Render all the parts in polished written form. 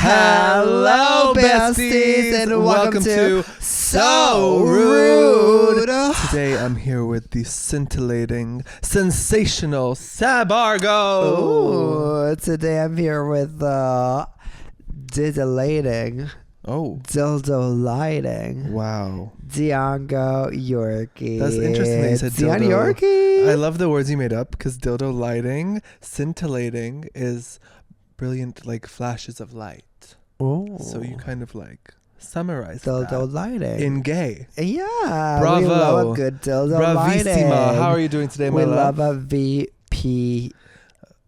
Hello, besties, and welcome to So Rude. Today I'm here with the scintillating, sensational Sebb Argo. Ooh, today I'm here with diddlating. Oh. Dildo lighting. Wow. Diongo Yorkie. That's interesting that you said Dion dildo. Yorkie. I love the words you made up because dildo lighting, scintillating is brilliant, like flashes of light. Oh. So you kind of like summarize dildo that lighting. in gay. Yeah. Bravo. We love a good dildo lighting. Bravissima. How are you doing today, my we love? love a VPL.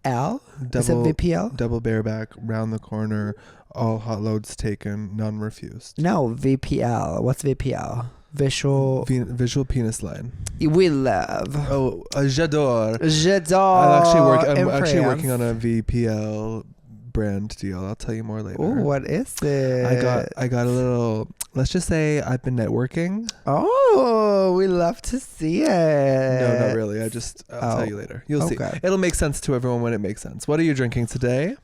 Is it VPL? Double bareback, round the corner, all hot loads taken, none refused. No, VPL. What's VPL? Visual penis line. We love. Oh, j'adore. J'adore. I'm actually working on a VPL brand deal. I'll tell you more later. Oh, what is it? I got a little. Let's just say I've been networking. Oh, we love to see it. No, not really. I'll tell you later. You'll see. It'll make sense to everyone when it makes sense. What are you drinking today?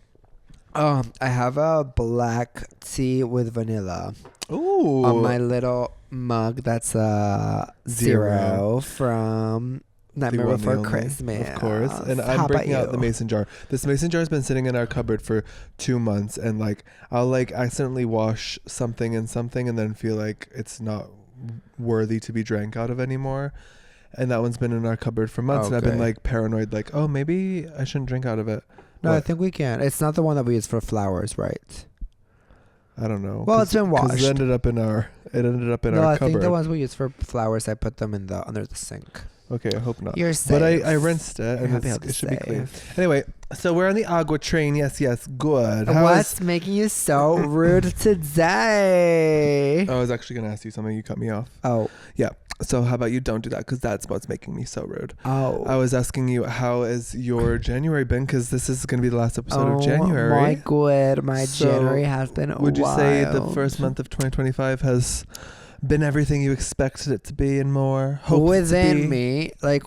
I have a black tea with vanilla. Ooh. On my little mug that's zero from Nightmare Before Christmas. Of course. And I'm breaking out the mason jar. This mason jar has been sitting in our cupboard for 2 months, and like I'll like accidentally wash something and then feel like it's not worthy to be drank out of anymore. And that one's been in our cupboard for months, and I've been like paranoid, like, oh, maybe I shouldn't drink out of it. No, I think we can. It's not the one that we use for flowers, right? I don't know. Well, it's been washed. It ended up in our cupboard. No, I think the ones we use for flowers, I put them under the sink. Okay, I hope not. You're safe. But I rinsed it, and it should be clean. Anyway, so we're on the Agua train. Yes, good. What's making you so rude today? I was actually going to ask you something. You cut me off. Oh. Yeah. So how about you don't do that, because that's what's making me so rude. Oh. I was asking you, how has your January been? Because this is going to be the last episode of January. My good. My January has been Would you say the wild. first month of 2025 has been everything you expected it to be and more? Within me, like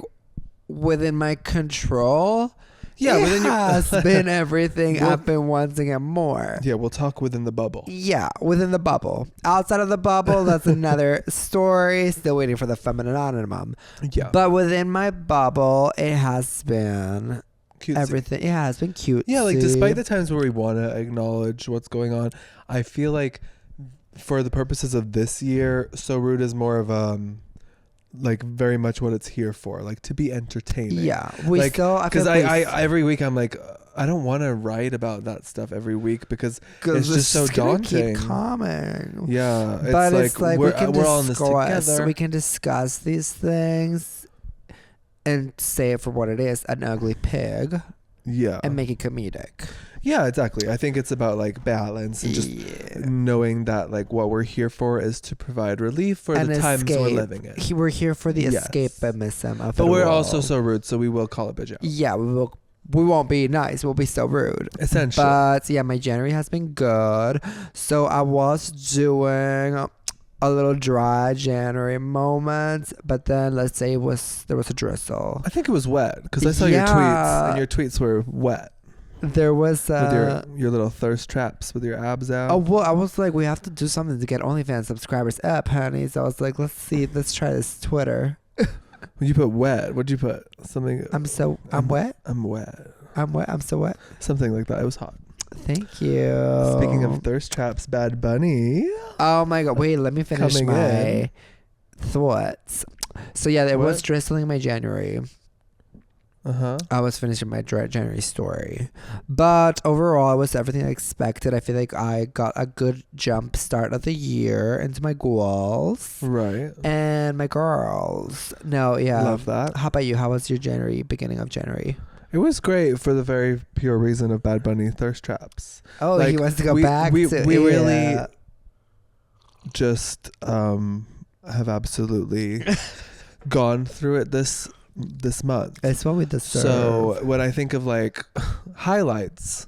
within my control. Yeah, it has been everything I've been wanting and more. Yeah, we'll talk within the bubble. Yeah, within the bubble. Outside of the bubble, that's another story. Still waiting for the feminine animum. Yeah. But within my bubble, it has been cutesy. Everything. It has been cute. Yeah, like despite the times where we want to acknowledge what's going on, I feel like for the purposes of this year, So Rude is more of like very much what it's here for, like to be entertaining. Yeah, we like, still because I every week I'm like, I don't want to write about that stuff every week because it's just so daunting. Keep coming. Yeah, but it's like we're all in this together. We can discuss these things and say it for what it is: an ugly pig. Yeah, and make it comedic. Yeah, exactly. I think it's about like balance and just knowing that like what we're here for is to provide relief for the times we're living in. We're here for the escapism of it. But we're also so rude, so we will call it bitch out. Yeah, we won't be nice. We'll be so rude. Essentially. But yeah, my January has been good. So I was doing a little dry January moment, but then let's say there was a drizzle. I think it was wet because I saw your tweets, and your tweets were wet. There was with your little thirst traps with your abs out. Oh well, I was like, we have to do something to get OnlyFans subscribers up, honey. So I was like, let's try this Twitter. When you put wet, what'd you put? Something. I'm wet. I'm wet. I'm so wet. Something like that. It was hot. Thank you. Speaking of thirst traps, Bad Bunny. Oh my God! Wait, let me finish my thoughts. So yeah, it was drizzling my January. I was finishing my January story, but overall it was everything I expected. I feel like I got a good jump start of the year into my goals, right? And my girls. No, yeah, love that. How about you? How was your beginning of January? It was great for the very pure reason of Bad Bunny thirst traps. Oh, like, he wants to go back. We really just have absolutely gone through it this month. It's what we deserve. So when I think of like highlights,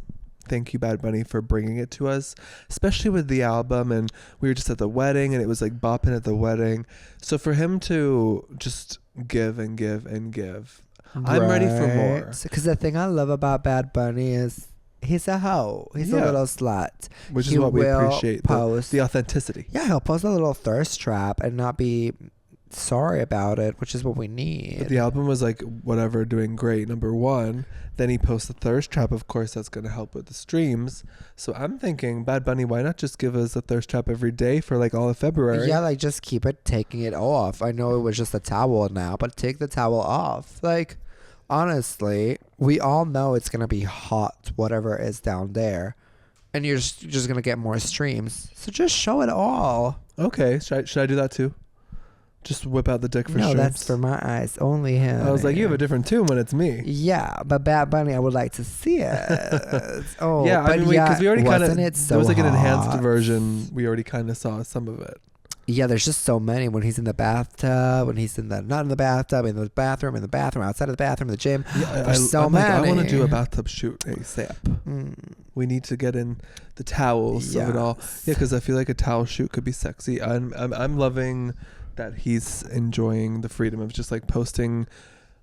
thank you, Bad Bunny, for bringing it to us, especially with the album. And we were just at the wedding, and it was like bopping at the wedding. So for him to just give and give. Right. I'm ready for more. Because the thing I love about Bad Bunny is, especially with the album, and we were just at the wedding, and it was like bopping at the wedding. So for him to just give and give and give, I'm ready for more. Because the thing I love about Bad Bunny is, especially with the album, and we were just at the wedding, and it was like bopping at the wedding. So for him to just give and give and give, I'm ready for more. He's a hoe. He's a little slut. Which is what we appreciate. The authenticity. Yeah, he'll post a little thirst trap and not be sorry about it, which is what we need. But the album was like, whatever, doing great, number one. Then he posts the thirst trap. Of course, that's going to help with the streams. So I'm thinking, Bad Bunny, why not just give us a thirst trap every day for like all of February? Yeah, like just keep it, taking it off. I know it was just a towel now, but take the towel off. Like, honestly, we all know it's going to be hot, whatever is down there. And you're just going to get more streams. So just show it all. Okay. Should I do that too? Just whip out the dick for streams? No, that's for my eyes. Only him. I was like, you have a different tune when it's me. Yeah, but Bad Bunny, I would like to see it. Oh, yeah, but because we already kind of, there was like an enhanced version. We already kind of saw some of it. Yeah, there's just so many. When he's in the bathtub, when he's not in the bathtub, in the bathroom, outside of the bathroom, the gym. Yeah, there's so many. I want to do a bathtub shoot ASAP. We need to get in the towels of it all. Yeah, because I feel like a towel shoot could be sexy. I'm loving that he's enjoying the freedom of just like posting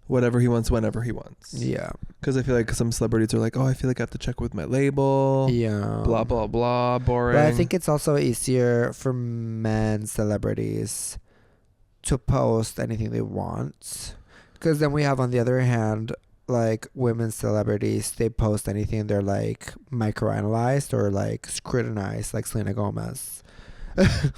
whatever he wants whenever he wants. Yeah. Because I feel like some celebrities are like, oh, I feel like I have to check with my label. Yeah. Blah, blah, blah. Boring. But I think it's also easier for men celebrities to post anything they want. Because then we have, on the other hand, like women celebrities, they post anything, they're like microanalyzed or like scrutinized, like Selena Gomez.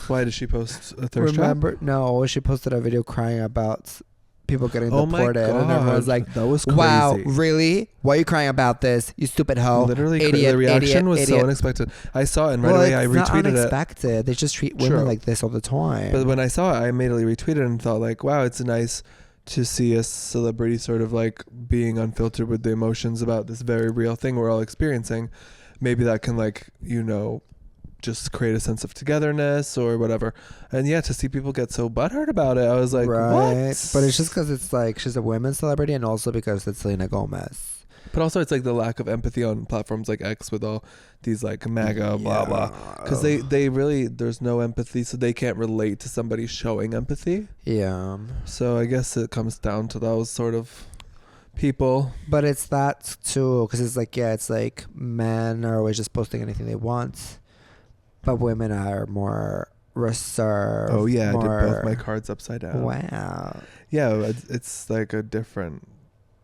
Why did she post a thirst trap? No, she posted a video crying about people getting deported, and everyone's like, that was crazy. Wow, really? Why are you crying about this, you stupid hoe? Literally, idiot, the reaction was idiot. So unexpected. I saw it and right away I retweeted it. It's not unexpected. They just treat women like this all the time. But when I saw it, I immediately retweeted and thought like, wow, it's nice to see a celebrity sort of like being unfiltered with the emotions about this very real thing we're all experiencing. Maybe that can like, you know, just create a sense of togetherness or whatever. And yeah, to see people get so butthurt about it, I was like, right. What? But it's just because it's like she's a women's celebrity, and also because it's Selena Gomez. But also it's like the lack of empathy on platforms like X with all these like MAGA blah blah, because they really, there's no empathy, so they can't relate to somebody showing empathy. Yeah. So I guess it comes down to those sort of people. But it's that too, because it's like, yeah, it's like men are always just posting anything they want, but women are more reserved. Oh yeah, I did both my cards upside down. Wow. Yeah, it's like a different,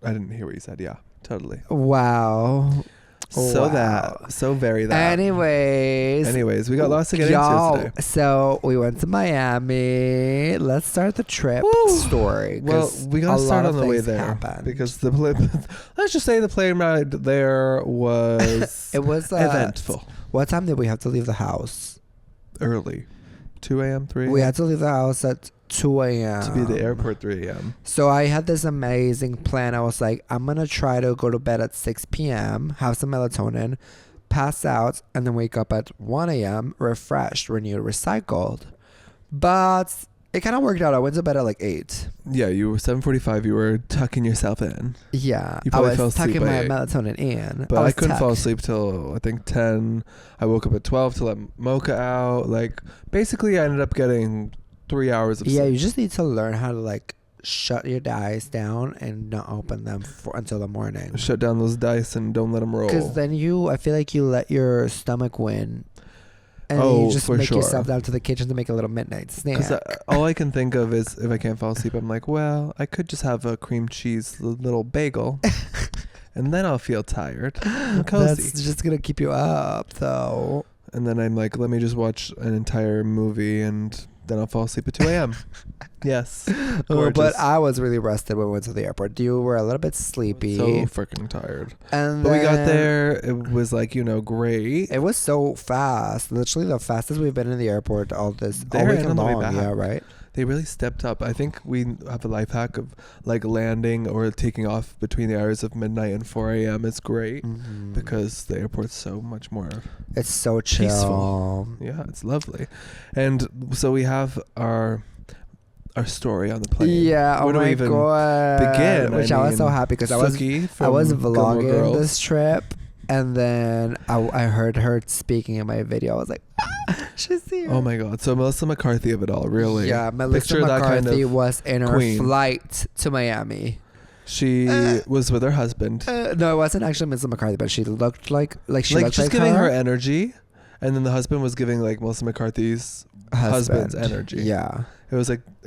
I didn't hear what you said. Yeah, totally. Wow. So very that. Anyways, we got lots to get into today. So we went to Miami. Let's start the trip story. Well, we gotta start on the way there because let's just say the plane ride there was it was eventful. What time did we have to leave the house? Early. 2 a.m., 3 a.m.? We had to leave the house at 2 a.m. To be at the airport 3 a.m. So I had this amazing plan. I was like, I'm going to try to go to bed at 6 p.m., have some melatonin, pass out, and then wake up at 1 a.m., refreshed, renewed, recycled. But it kind of worked out. I went to bed at like 8. Yeah, you were 7:45. You were tucking yourself in. Yeah, you probably fell asleep tucking my melatonin in. But I couldn't fall asleep till I think 10. I woke up at 12 to let Mocha out. Like basically, I ended up getting 3 hours of sleep. Yeah, you just need to learn how to like shut your dice down and not open them until the morning. Shut down those dice and don't let them roll. Because then I feel like you let your stomach win. And you just make yourself down to the kitchen to make a little midnight snack. Because all I can think of is if I can't fall asleep, I'm like, well, I could just have a cream cheese little bagel. And then I'll feel tired and cozy. That's just going to keep you up, though. And then I'm like, let me just watch an entire movie and then I'll fall asleep at 2 a.m. Yes. But I was really rested when we went to the airport. You were a little bit sleepy. So freaking tired. But we got there. It was like, great. It was so fast. Literally the fastest we've been in the airport all weekend long. Yeah, right? They really stepped up. I think we have a life hack of like landing or taking off between the hours of midnight and 4 a.m. It's great because the airport's so much more. It's so chill. Peaceful. Yeah, it's lovely. And so we have our story on the plane. Yeah, where do we even begin? Which I was so happy because I was vlogging this trip, and then I heard her speaking in my video. I was like, she's here. Oh my god! So Melissa McCarthy of it all, really? Yeah, Melissa McCarthy was in her flight to Miami. She was with her husband. No, it wasn't actually Melissa McCarthy, but she looked like she like looked just like giving her energy, and then the husband was giving like Melissa McCarthy's husband's energy. Yeah. It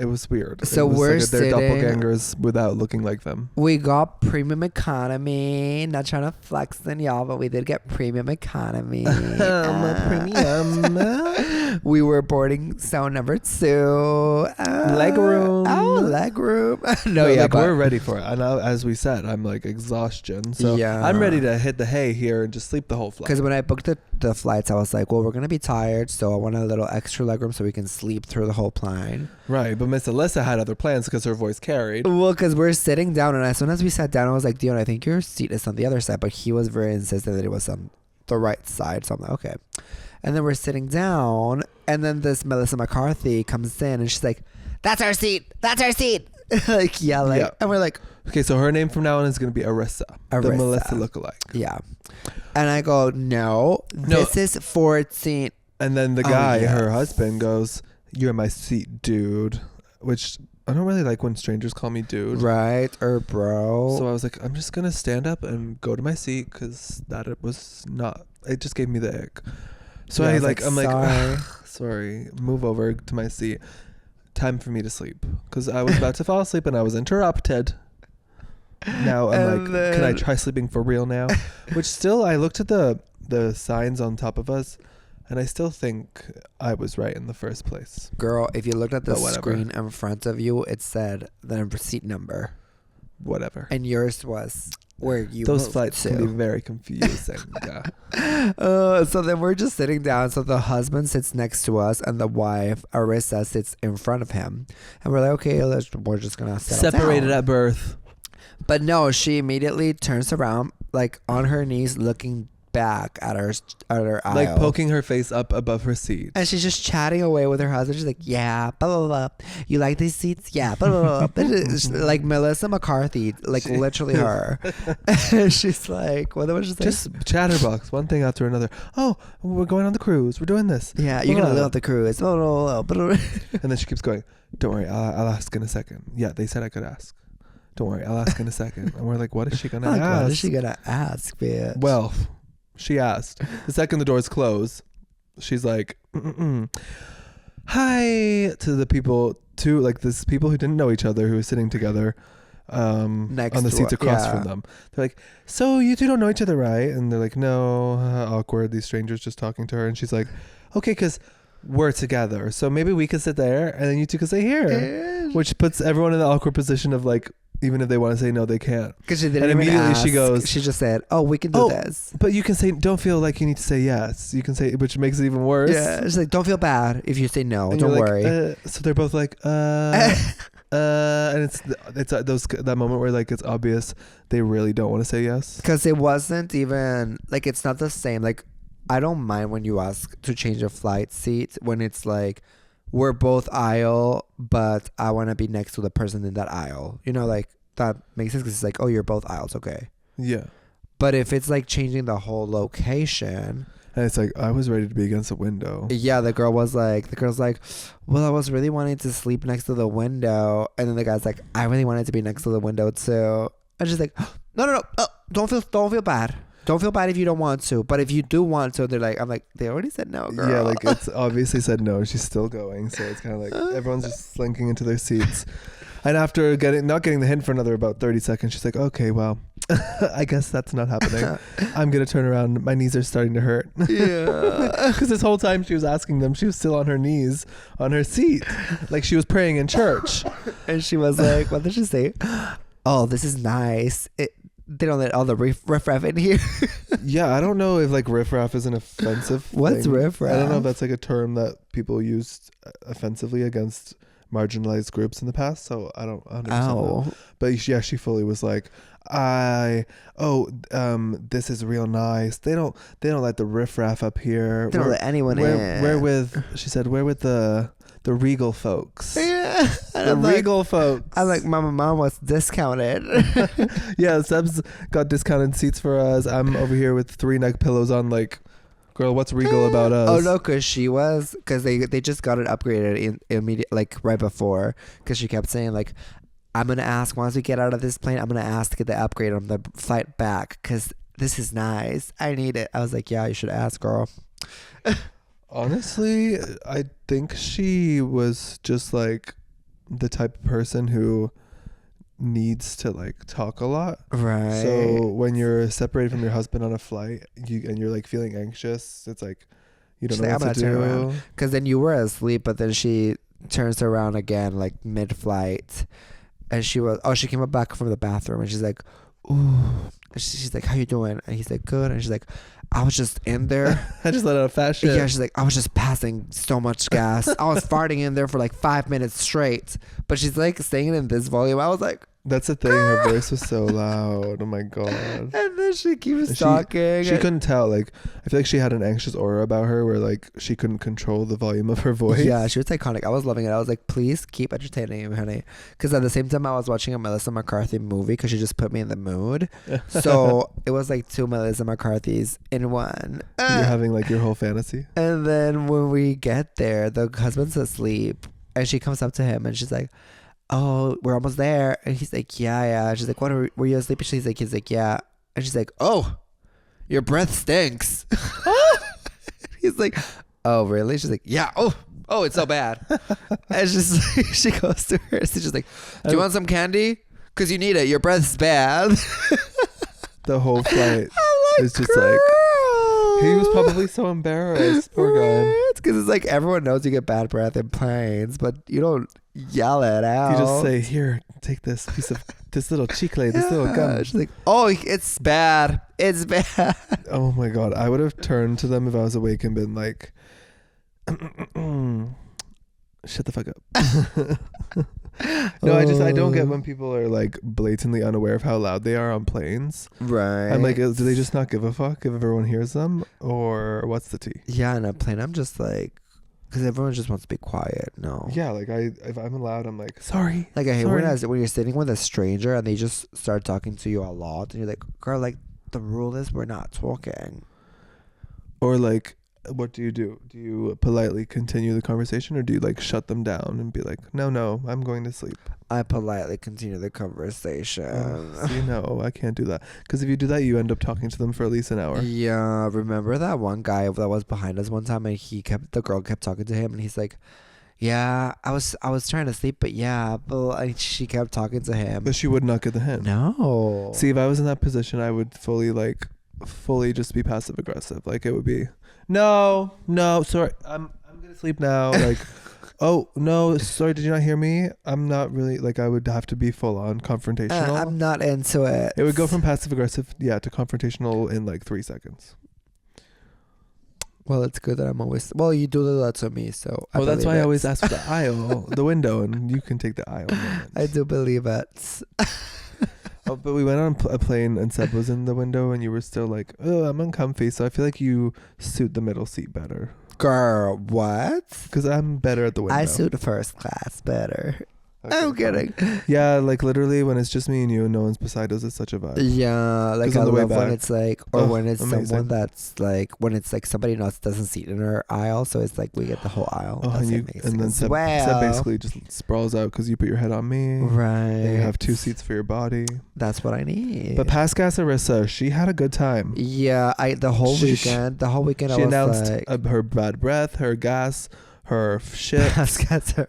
was weird. So it was we're like they're doppelgangers without looking like them. We got premium economy. Not trying to flex on y'all, but we did get premium economy. Premium. We were boarding zone number 2. Leg room. Oh, leg room. No, like we're ready for it. And as we said, I'm like exhaustion. So yeah. I'm ready to hit the hay here and just sleep the whole flight. Because when I booked the flights, I was like, well, we're going to be tired, so I want a little extra leg room so we can sleep through the whole plane. Right, but Miss Alyssa had other plans because her voice carried. Well, because we're sitting down, and as soon as we sat down, I was like, Dion, I think your seat is on the other side, but he was very insistent that it was on the right side, so I'm like, okay. And then we're sitting down, and then this Melissa McCarthy comes in, and she's like, that's our seat, like yelling. Yeah. And we're like, okay, so her name from now on is going to be Arissa, the Melissa lookalike. Yeah. And I go, no, this is 14. And then the guy, her husband, goes, you're in my seat, dude. Which I don't really like when strangers call me dude. Right, or bro. So I was like, I'm just going to stand up and go to my seat because it just gave me the ick. So yeah, I'm sorry, move over to my seat. Time for me to sleep. Because I was about to fall asleep and I was interrupted. Now I'm can I try sleeping for real now? Which still, I looked at the signs on top of us, and I still think I was right in the first place. Girl, if you looked at the screen in front of you, it said the seat number. Whatever. And yours was where you Those flights can be very confusing. Yeah. So then we're just sitting down. So the husband sits next to us, and the wife, Arissa, sits in front of him. And we're like, okay, we're just going to separated at birth. But no, she immediately turns around, like on her knees, looking back at her aisle, like poking her face up above her seat, and she's just chatting away with her husband. She's like, "Yeah, blah blah blah. You like these seats? Yeah, blah blah blah." Like Melissa McCarthy, like literally her. She's like, "What was she saying?" Just chatterbox, one thing after another. Oh, we're going on the cruise. We're doing this. Yeah, you're gonna love the cruise. And then she keeps going. Don't worry, I'll ask in a second. Yeah, they said I could ask. Don't worry, I'll ask in a second. And we're like, what is she gonna ask? What is she gonna ask, bitch? Well, she asked. The second the doors close, she's like, hi to the people, people who didn't know each other, who were sitting together next on the seats across from them. They're like, so you two don't know each other, right? And they're like, no. Awkward, these strangers just talking to her. And she's like, okay, because we're together, so maybe we could sit there and then you two could sit here, which puts everyone in the awkward position of like, even if they want to say no, they can't. Because she didn't. And immediately ask. She just said, "Oh, we can do this." But you can say, don't feel like you need to say yes. You can say, which makes it even worse. Yeah, she's like, don't feel bad if you say no. And don't worry. So they're both like, and it's that moment where like it's obvious they really don't want to say yes. Because it wasn't even like, it's not the same. Like, I don't mind when you ask to change a flight seat when it's like, we're both aisle, but I want to be next to the person in that aisle. You know, like, that makes sense because it's like, oh, you're both aisles. Okay. Yeah. But if it's like changing the whole location. And it's like, I was ready to be against a window. Yeah, the girl's like, well, I was really wanting to sleep next to the window. And then the guy's like, I really wanted to be next to the window too. And she's like, no. Oh, don't feel bad. Don't feel bad if you don't want to, but if you do want to, I'm like, they already said no, girl. Yeah, like it's obviously said no. She's still going, so it's kind of like everyone's just slinking into their seats. And after not getting the hint for another about 30 seconds, she's like, okay, well, I guess that's not happening. I'm gonna turn around. My knees are starting to hurt. Yeah, because this whole time she was asking them, she was still on her knees on her seat, like she was praying in church. And she was like, what did she say? Oh, this is nice. They don't let all the riffraff in here. Yeah, I don't know if like riffraff is an offensive What's thing. riffraff? I don't know if that's like a term that people used offensively against marginalized groups in the past, so I don't understand. Oh. But yeah, she fully was like, this is real nice. They don't let the riffraff up here. They don't let anyone in. We're with, she said, we're with the regal folks. Yeah. The regal folks. I'm like, mom was discounted. Yeah, Sebb's got discounted seats for us. I'm over here with 3 neck pillows on, like, girl, what's regal about us? Oh no, because they just got it upgraded in immediate, like right before, because she kept saying like, I'm going to ask, once we get out of this plane, I'm going to ask to get the upgrade on the flight back because this is nice. I need it. I was like, yeah, you should ask, girl. Honestly, I think she was just like the type of person who needs to like talk a lot. Right. So when you're separated from your husband on a flight and you're like feeling anxious, it's like you don't know what to do. Because then you were asleep, but then she turns around again like mid-flight. And she came up back from the bathroom and she's like, ooh. She's like, how you doing? And he's like, good. And she's like, I was just in there. I just let out a fast shit. Yeah, she's like, I was just passing so much gas. I was farting in there for like 5 minutes straight. But she's like saying it in this volume. I was like, that's the thing. Her voice was so loud. Oh my God. And then she keeps talking. She couldn't tell. Like, I feel like she had an anxious aura about her where like she couldn't control the volume of her voice. Yeah, she was iconic. I was loving it. I was like, please keep entertaining me, honey. Because at the same time, I was watching a Melissa McCarthy movie because she just put me in the mood. So it was like 2 Melissa McCarthys in one. You're having like your whole fantasy. And then when we get there, the husband's asleep. And she comes up to him and she's like, oh, we're almost there. And he's like, yeah. She's like, were you asleep? He's like, yeah. And she's like, oh, your breath stinks. He's like, oh, really? She's like, yeah. Oh, it's so bad. And she goes to her. She's just like, do you want some candy? Because you need it. Your breath's bad. The whole flight is just like, he was probably so embarrassed. Poor guy. Because it's like everyone knows you get bad breath in planes, but you don't yell it out. You just say, here, take this piece of this little chicle, this little gum. She's like, oh, it's bad. It's bad. Oh my God. I would have turned to them if I was awake and been like, shut the fuck up. No, I don't get when people are like blatantly unaware of how loud they are on planes. Right. I'm like, do they just not give a fuck if everyone hears them, or what's the tea? Yeah, in a plane, I'm just like, because everyone just wants to be quiet. No. Yeah, like if I'm loud, I'm like, sorry. Like I hate when you're sitting with a stranger and they just start talking to you a lot, and you're like, girl, like the rule is we're not talking. Or like, what do? Do you politely continue the conversation, or do you like shut them down and be like, no, I'm going to sleep? I politely continue the conversation. See, no, I can't do that. Because if you do that, you end up talking to them for at least an hour. Yeah, remember that one guy that was behind us one time, and the girl kept talking to him, and he's like, yeah, I was trying to sleep, but yeah, but she kept talking to him. But she would not get the hint. No. See, if I was in that position, I would fully just be passive aggressive. Like it would be, no, sorry, I'm gonna sleep now. Like, oh no, sorry, did you not hear me? I'm not really, like, I would have to be full on confrontational. I'm not into it. It would go from passive aggressive, to confrontational in like 3 seconds. Well, it's good that I'm always, well, you do that to me, so well, that's why I always ask for the aisle, the window, and you can take the aisle moment. I do believe it. Oh, but we went on a plane and Sebb was in the window and you were still like, oh, I'm uncomfy. So I feel like you suit the middle seat better. Girl, what? Because I'm better at the window. I suit the first class better. Okay, I'm kidding. Yeah, like literally when it's just me and you and no one's beside us, it's such a vibe. Yeah, like I love when it's like, or when it's amazing. Someone that's like, when it's like somebody else doesn't seat in our aisle, so it's like we get the whole aisle. Oh, that's and then Sebb basically just sprawls out because you put your head on me. Right. And you have 2 seats for your body. That's what I need. But past gas Arissa, she had a good time. Yeah, the whole weekend she I was announced like, her bad breath, her gas, her shit.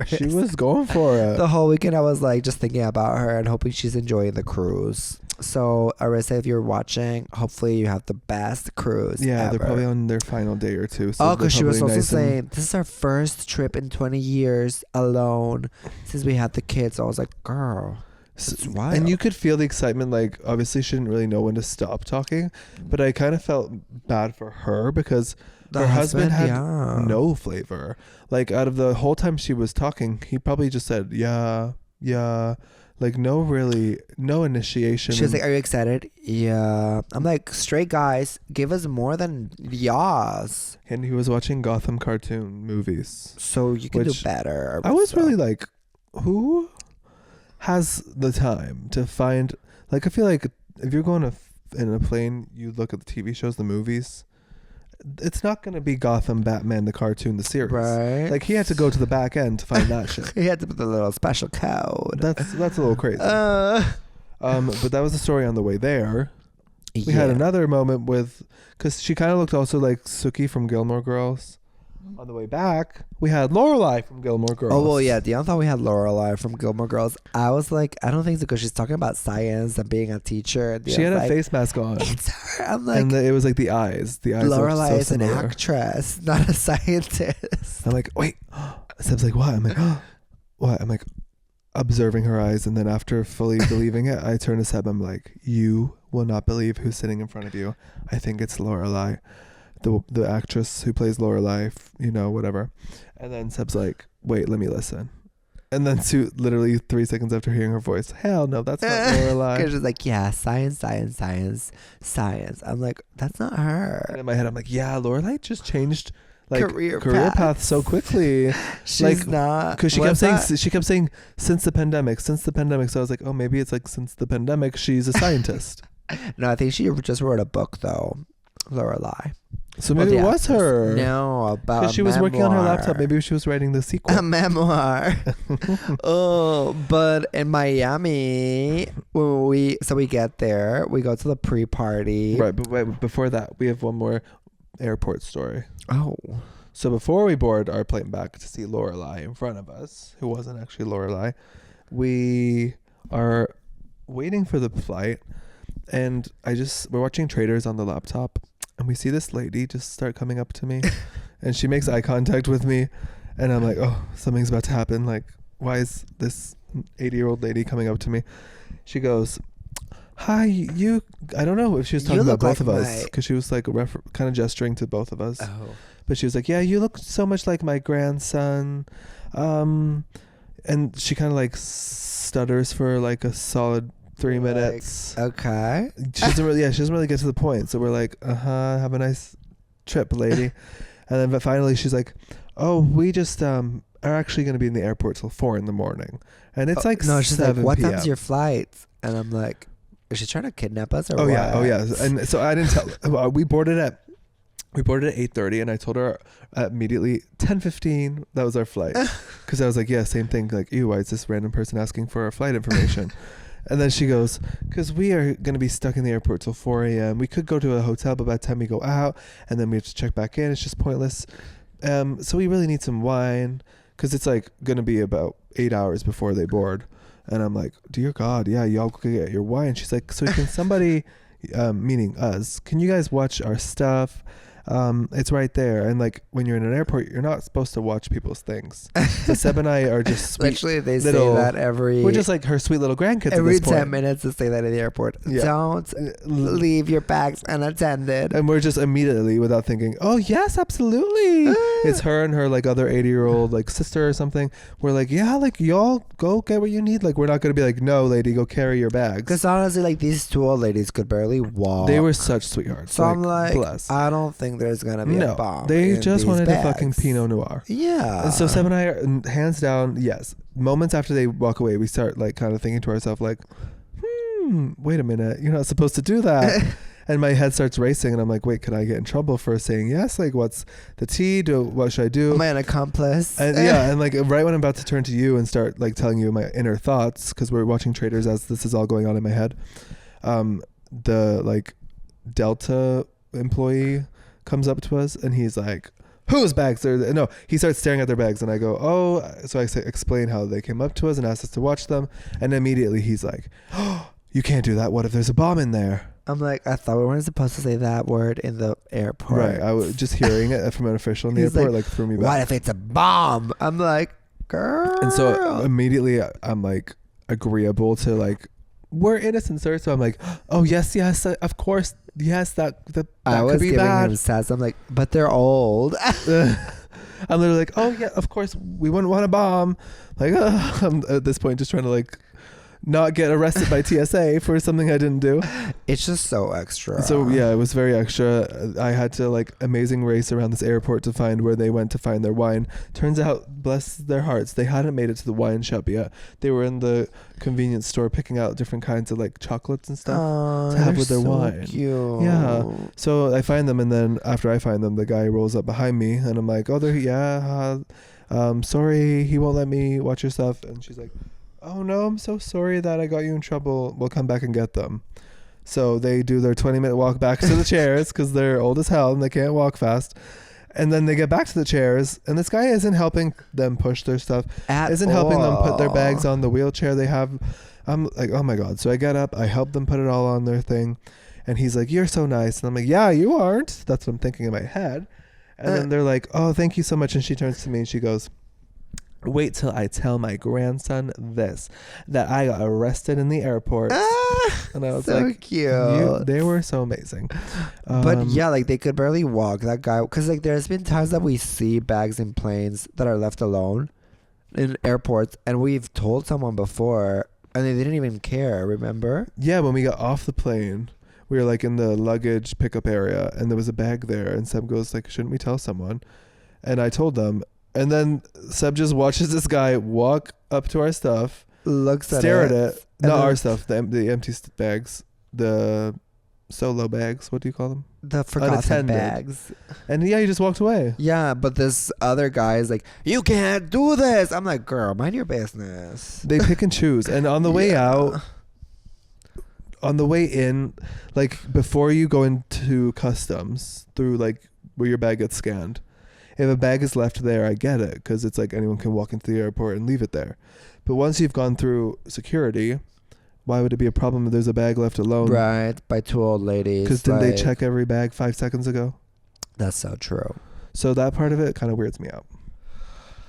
She was going for it. The whole weekend I was like just thinking about her and hoping she's enjoying the cruise. So Arissa, if you're watching, hopefully you have the best cruise ever. They're probably on their final day or 2. So because she was also saying this is our first trip in 20 years alone since we had the kids. So I was like, girl, it's wild. And you could feel the excitement. Like obviously she didn't really know when to stop talking, but I kind of felt bad for her because her husband had no flavor. Like out of the whole time she was talking, he probably just said, yeah. Like no initiation. She was like, are you excited? Yeah. I'm like, straight guys, give us more than yas. And he was watching Gotham cartoon movies. So you can do better. I was really like, who has the time to find, like, I feel like if you're going in a plane, you look at the TV shows, the movies, it's not going to be Gotham Batman, the cartoon, the series. Right. Like, he had to go to the back end to find that shit. He had to put the little special code. That's a little crazy. But that was the story on the way there. We had another moment because she kind of looked also like Suki from Gilmore Girls. On the way back, we had Lorelai from Gilmore Girls. Oh, well, yeah. Dion thought we had Lorelai from Gilmore Girls. I was like, I don't think so, because she's talking about science and being a teacher. And she had a face mask on. It's her. I'm like, and it was like the eyes. The eyes. Lorelai is an actress, not a scientist. I'm like, wait. Seb's like, what? I'm like, what? I'm like, observing her eyes, and then after fully believing it, I turn to Seb. I'm like, you will not believe who's sitting in front of you. I think it's Lorelai. The actress who plays Lorelai, whatever. And then Seb's like, wait, let me listen. And then literally 3 seconds after hearing her voice, hell no, that's not Lorelai. Because she's like, yeah, science. I'm like, that's not her. And in my head, I'm like, yeah, Lorelai just changed career path so quickly. She's not. Because she kept saying since the pandemic. So I was like, oh, maybe it's like since the pandemic, she's a scientist. No, I think she just wrote a book though, Lorelai. So maybe it was her. No, about because she was working on her laptop. Maybe she was writing the sequel. A memoir. Oh, but in Miami, we get there, we go to the pre-party. Right, but wait, before that, we have one more airport story. Oh. So before we board our plane back to see Lorelai in front of us, who wasn't actually Lorelai, we are waiting for the flight, and we're watching Traders on the laptop. And we see this lady just start coming up to me, and she makes eye contact with me, and I'm like, oh, something's about to happen. Like, why is this 80-year-old lady coming up to me? She goes, hi, you. I don't know if she was talking about both of us, because she was like kind of gesturing to both of us. Oh. But she was like, yeah, you look so much like my grandson. And she kind of like stutters for like a solid 3 minutes. Okay. She doesn't really get to the point. So we're like, have a nice trip, lady. And then finally she's like, oh, we just are actually going to be in the airport till 4 a.m. And it's like no, she's like, what PM. time's your flight? And I'm like, is she trying to kidnap us or what? Oh yeah. And so I didn't tell. We boarded at 8:30, and I told her immediately 10:15 that was our flight, because I was like, yeah, same thing. Like, ew, why is this random person asking for our flight information? And then she goes, because we are going to be stuck in the airport till 4 a.m. We could go to a hotel, but by the time we go out, and then we have to check back in, it's just pointless. So we really need some wine, because it's like going to be about 8 hours before they board. And I'm like, dear God, yeah, y'all go get your wine. She's like, so can somebody, meaning us, can you guys watch our stuff? It's right there. And like, when you're in an airport, you're not supposed to watch people's things. So Seb and I are just sweet. Literally, they say that we're just like her sweet little grandkids every at this 10 point. minutes to say that at the airport. Yeah. Don't leave your bags unattended. And we're just immediately, without thinking, oh yes, absolutely. It's her and her like other 80-year-old like sister or something. We're like, yeah, like y'all go get what you need. Like, we're not gonna be like, no lady, go carry your bags. Because honestly, like, these two old ladies could barely walk. They were such sweethearts. So I'm like, bless. I don't think there's gonna be a bomb. They just wanted bags. a fucking Pinot Noir. Yeah. And so Seb and I are, hands down, yes. Moments after they walk away, we start like kind of thinking to ourselves like, wait a minute, you're not supposed to do that. And my head starts racing, and I'm like, wait, could I get in trouble for saying yes? Like, what's the tea? What should I do? Am I an accomplice? And yeah, and like right when I'm about to turn to you and start like telling you my inner thoughts, because we're watching Traders as this is all going on in my head, the like Delta employee comes up to us, and he's like, whose bags are they? No, he starts staring at their bags, and I go, oh. So I explain how they came up to us and asked us to watch them, and immediately he's like, oh, you can't do that. What if there's a bomb in there? I'm like, I thought we weren't supposed to say that word in the airport. Right. I was just hearing it from an official in the airport like threw me back. What if it's a bomb? I'm like, girl. And so immediately I'm like agreeable to like, we're innocent, sir. So I'm like, oh yes, of course, yes, that I was could be giving bad. him sass. I'm like, but they're old. I'm literally like, oh yeah, of course we wouldn't want a bomb. Like, I'm at this point just trying to like not get arrested by TSA for something I didn't do. It's just so extra. So yeah, it was very extra. I had to like amazing race around this airport to find where they went to find their wine. Turns out, bless their hearts, they hadn't made it to the wine shop yet. They were in the convenience store picking out different kinds of like chocolates and stuff to have with their wine. Cute. Yeah. So I find them, and then after I find them, the guy rolls up behind me, and I'm like, oh, sorry, he won't let me watch your stuff. And she's like, oh no, I'm so sorry that I got you in trouble. We'll come back and get them. So they do their 20-minute walk back to the chairs because they're old as hell and they can't walk fast. And then they get back to the chairs, and this guy isn't helping them push their stuff, isn't helping them put their bags on the wheelchair they have. I'm like, oh my God. So I get up, I help them put it all on their thing. And he's like, you're so nice. And I'm like, yeah, you aren't. That's what I'm thinking in my head. And then they're like, oh, thank you so much. And she turns to me and she goes, wait till I tell my grandson that I got arrested in the airport. And I was so like, cute. They were so amazing. But yeah, like they could barely walk, that guy. Because like there's been times that we see bags in planes that are left alone in airports. And we've told someone before and they didn't even care, remember? Yeah, when we got off the plane, we were like in the luggage pickup area and there was a bag there. And Seb goes like, shouldn't we tell someone? And I told them. And then Seb just watches this guy walk up to our stuff, stare at it. Not our stuff, the empty bags, the solo bags. What do you call them? The forgotten bags. And yeah, he just walked away. Yeah, but this other guy is like, you can't do this. I'm like, girl, mind your business. They pick and choose. And on the way out, on the way in, like before you go into customs through like where your bag gets scanned, if a bag is left there, I get it, because it's like anyone can walk into the airport and leave it there. But once you've gone through security, why would it be a problem if there's a bag left alone? Right, by two old ladies. Because didn't they check every bag 5 seconds ago? That's so true. So that part of it kind of weirds me out.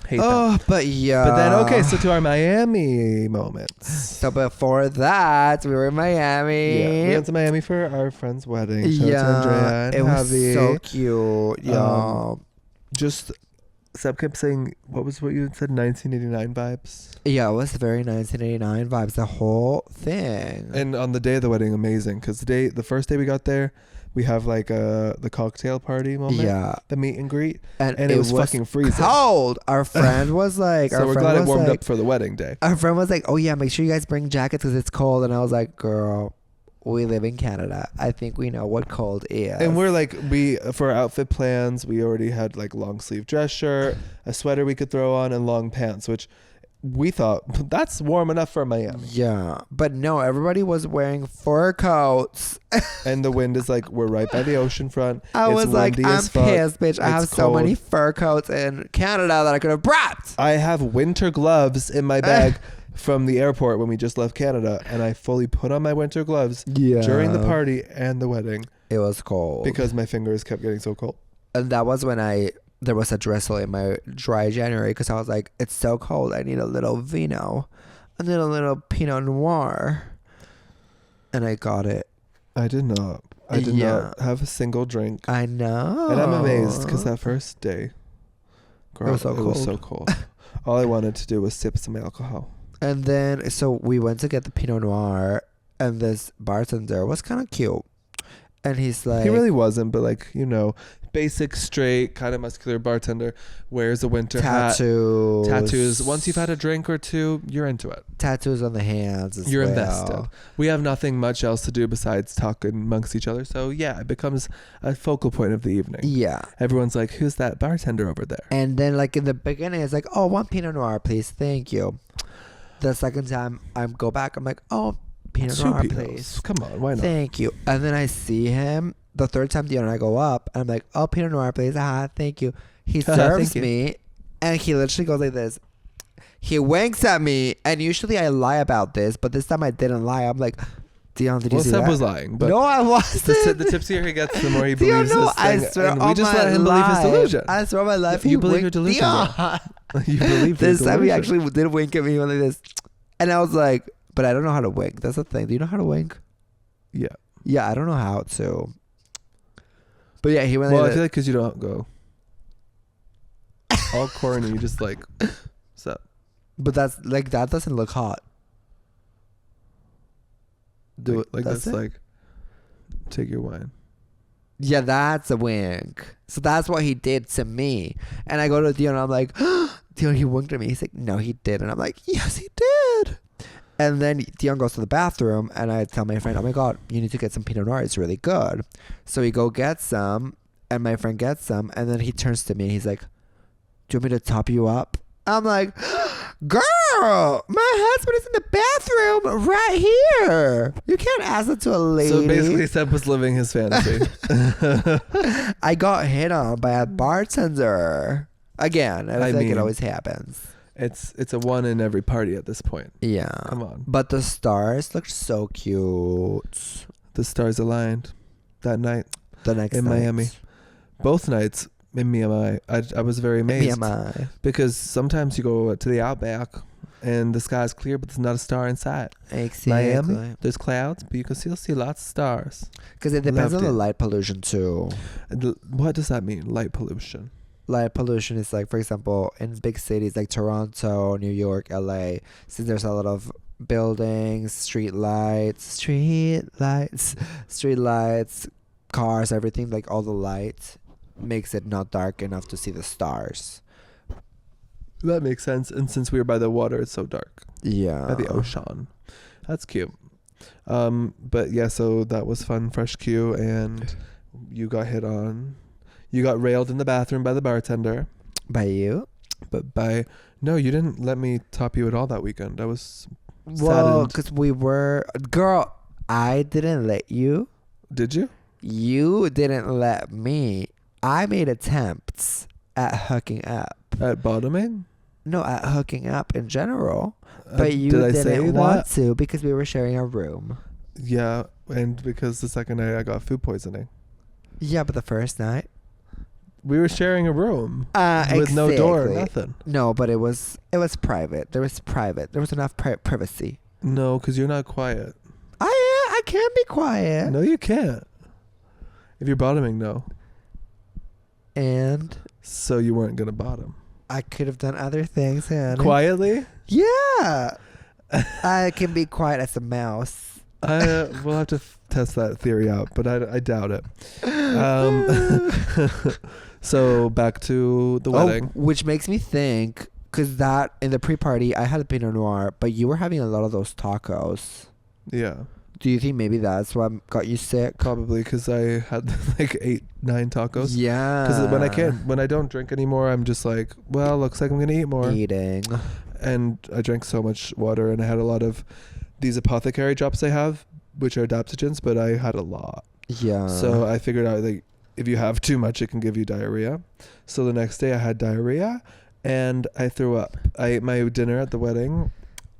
Hate that. But yeah. But then, okay, so to our Miami moments. So before that, we were in Miami. Yeah, we went to Miami for our friend's wedding. Shout out to Andrea and it was Javi. so cute. Yeah. Just Seb kept saying, what you said, 1989 vibes? Yeah, it was very 1989 vibes, the whole thing. And on the day of the wedding, amazing, because the first day we got there, we have like the cocktail party moment. Yeah. The meet and greet. And it was fucking freezing. Cold. Our friend was like... so we're glad it warmed up for the wedding day. Our friend was like, oh yeah, make sure you guys bring jackets because it's cold. And I was like, girl... we live in Canada. I think we know what cold is. And we're like, for our outfit plans, we already had like long sleeve dress shirt, a sweater we could throw on, and long pants, which we thought that's warm enough for Miami. Yeah. But no, everybody was wearing fur coats. And the wind is like, we're right by the ocean front. I was like, I'm pissed, bitch. I have so many fur coats in Canada that I could have brought. I have winter gloves in my bag. From the airport when we just left Canada, and I fully put on my winter gloves during the party and the wedding. It was cold because my fingers kept getting so cold. And that was when there was a drizzle in my dry January, because I was like, it's so cold, I need a little vino, a little Pinot Noir, and I got it. I did not have a single drink. I know, and I'm amazed because that first day, girl, it was so cold. All I wanted to do was sip some alcohol. And then, so we went to get the Pinot Noir, and this bartender was kind of cute. And he's like... he really wasn't, but like, basic, straight, kind of muscular bartender, wears a winter hat. Tattoos. Once you've had a drink or two, you're into it. Tattoos on the hands as You're well. invested. We have nothing much else to do besides talk amongst each other. So yeah, it becomes a focal point of the evening. Yeah. Everyone's like, who's that bartender over there? And then like in the beginning, it's like, oh, one Pinot Noir, please. Thank you. The second time I go back, I'm like, oh, Pinot Noir, please. Come on, why not? Thank you. And then I see him. The third time Dion and I go up, and I'm like, oh, Pinot Noir, please. Thank you. He serves me, and he literally goes like this. He winks at me, and usually I lie about this, but this time I didn't lie. I'm like, Dion, did you see that? Seb was lying. But no, I wasn't. The tipsier he gets, the more he believes this thing. I swear and we just let him believe his delusion. I swear on my life. You believe your delusion. You believe this time he actually did wink at me like this. And I was like, but I don't know how to wink. That's the thing. Do you know how to wink? Yeah. Yeah, I don't know how to. But yeah, he went well, I feel like because you don't go all corny, you just like, so. But that's like, that doesn't look hot. Do like that's like, take your wine. Yeah, that's a wink. So that's what he did to me. And I go to Dion and I'm like, Dion, he winked at me. He's like, no, he did. And I'm like, yes, he did. And then Dion goes to the bathroom and I tell my friend, oh my God, you need to get some Pinot Noir. It's really good. So we go get some and my friend gets some. And then he turns to me and he's like, do you want me to top you up? I'm like, girl, my husband is in the bathroom right here. You can't ask that to a lady. So basically, Sebb was living his fantasy. I got hit on by a bartender. Again, I think it always happens. It's a one in every party at this point. Yeah. Come on. But the stars looked so cute. The stars aligned that night. The next in night. Miami. Both nights. In Miami, I was very amazed because sometimes you go to the outback and the sky's clear, but there's not a star in sight. Exactly. Miami, there's clouds, but you can still see lots of stars. Because it depends on the light pollution too. What does that mean? Light pollution. Light pollution is like, for example, in big cities like Toronto, New York, LA, since there's a lot of buildings, street lights, cars, everything, like all the lights makes it not dark enough to see the stars. That makes sense. And since we were by the water, it's so dark. Yeah. By the ocean. That's cute. But yeah, so that was fun, fresh Q, and you got hit on. You got railed in the bathroom by the bartender. By you? But no, you didn't let me top you at all that weekend. I was well, because we were, girl, I didn't let you. Did you? You didn't let me. I made attempts at hooking up. At bottoming? No, at hooking up in general. But you didn't want to because we were sharing a room. Yeah, and because the second night I got food poisoning. Yeah, but the first night? We were sharing a room. With no door, nothing. No, but it was private. There was enough privacy. No, because you're not quiet. I can be quiet. No, you can't. If you're bottoming, no. And so you weren't gonna bottom. I could have done other things, honey. Quietly? Yeah. I can be quiet as a mouse. We'll have to test that theory out, but I doubt it. So back to the wedding, which makes me think, because that in the pre-party I had a Pinot Noir, but you were having a lot of those tacos. Yeah. Do you think maybe that's what got you sick? Probably because I had like 8-9 tacos. Yeah. Because when I don't drink anymore, I'm just like, well, looks like I'm gonna eat more. Eating. And I drank so much water, and I had a lot of these apothecary drops they have, which are adaptogens, but I had a lot. Yeah. So I figured out that if you have too much, it can give you diarrhea. So the next day I had diarrhea, and I threw up. I ate my dinner at the wedding,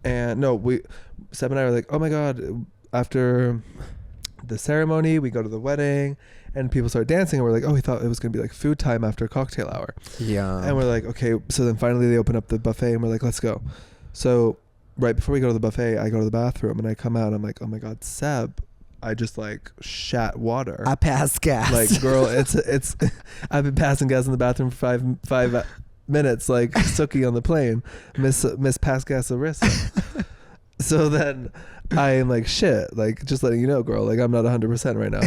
and Sebb and I were like, oh my God. After the ceremony, we go to the wedding and people start dancing, and we're like, oh, we thought it was going to be like food time after cocktail hour. Yeah. And we're like, okay. So then finally they open up the buffet and we're like, let's go. So right before we go to the buffet, I go to the bathroom and I come out and I'm like, oh my God, Sebb, I just like shat water. I passed gas. Like, girl, it's I've been passing gas in the bathroom for five minutes, like Sookie on the plane, Miss Pass Gas Larissa. So then I am like, shit, like, just letting you know, girl, like, I'm not 100% right now.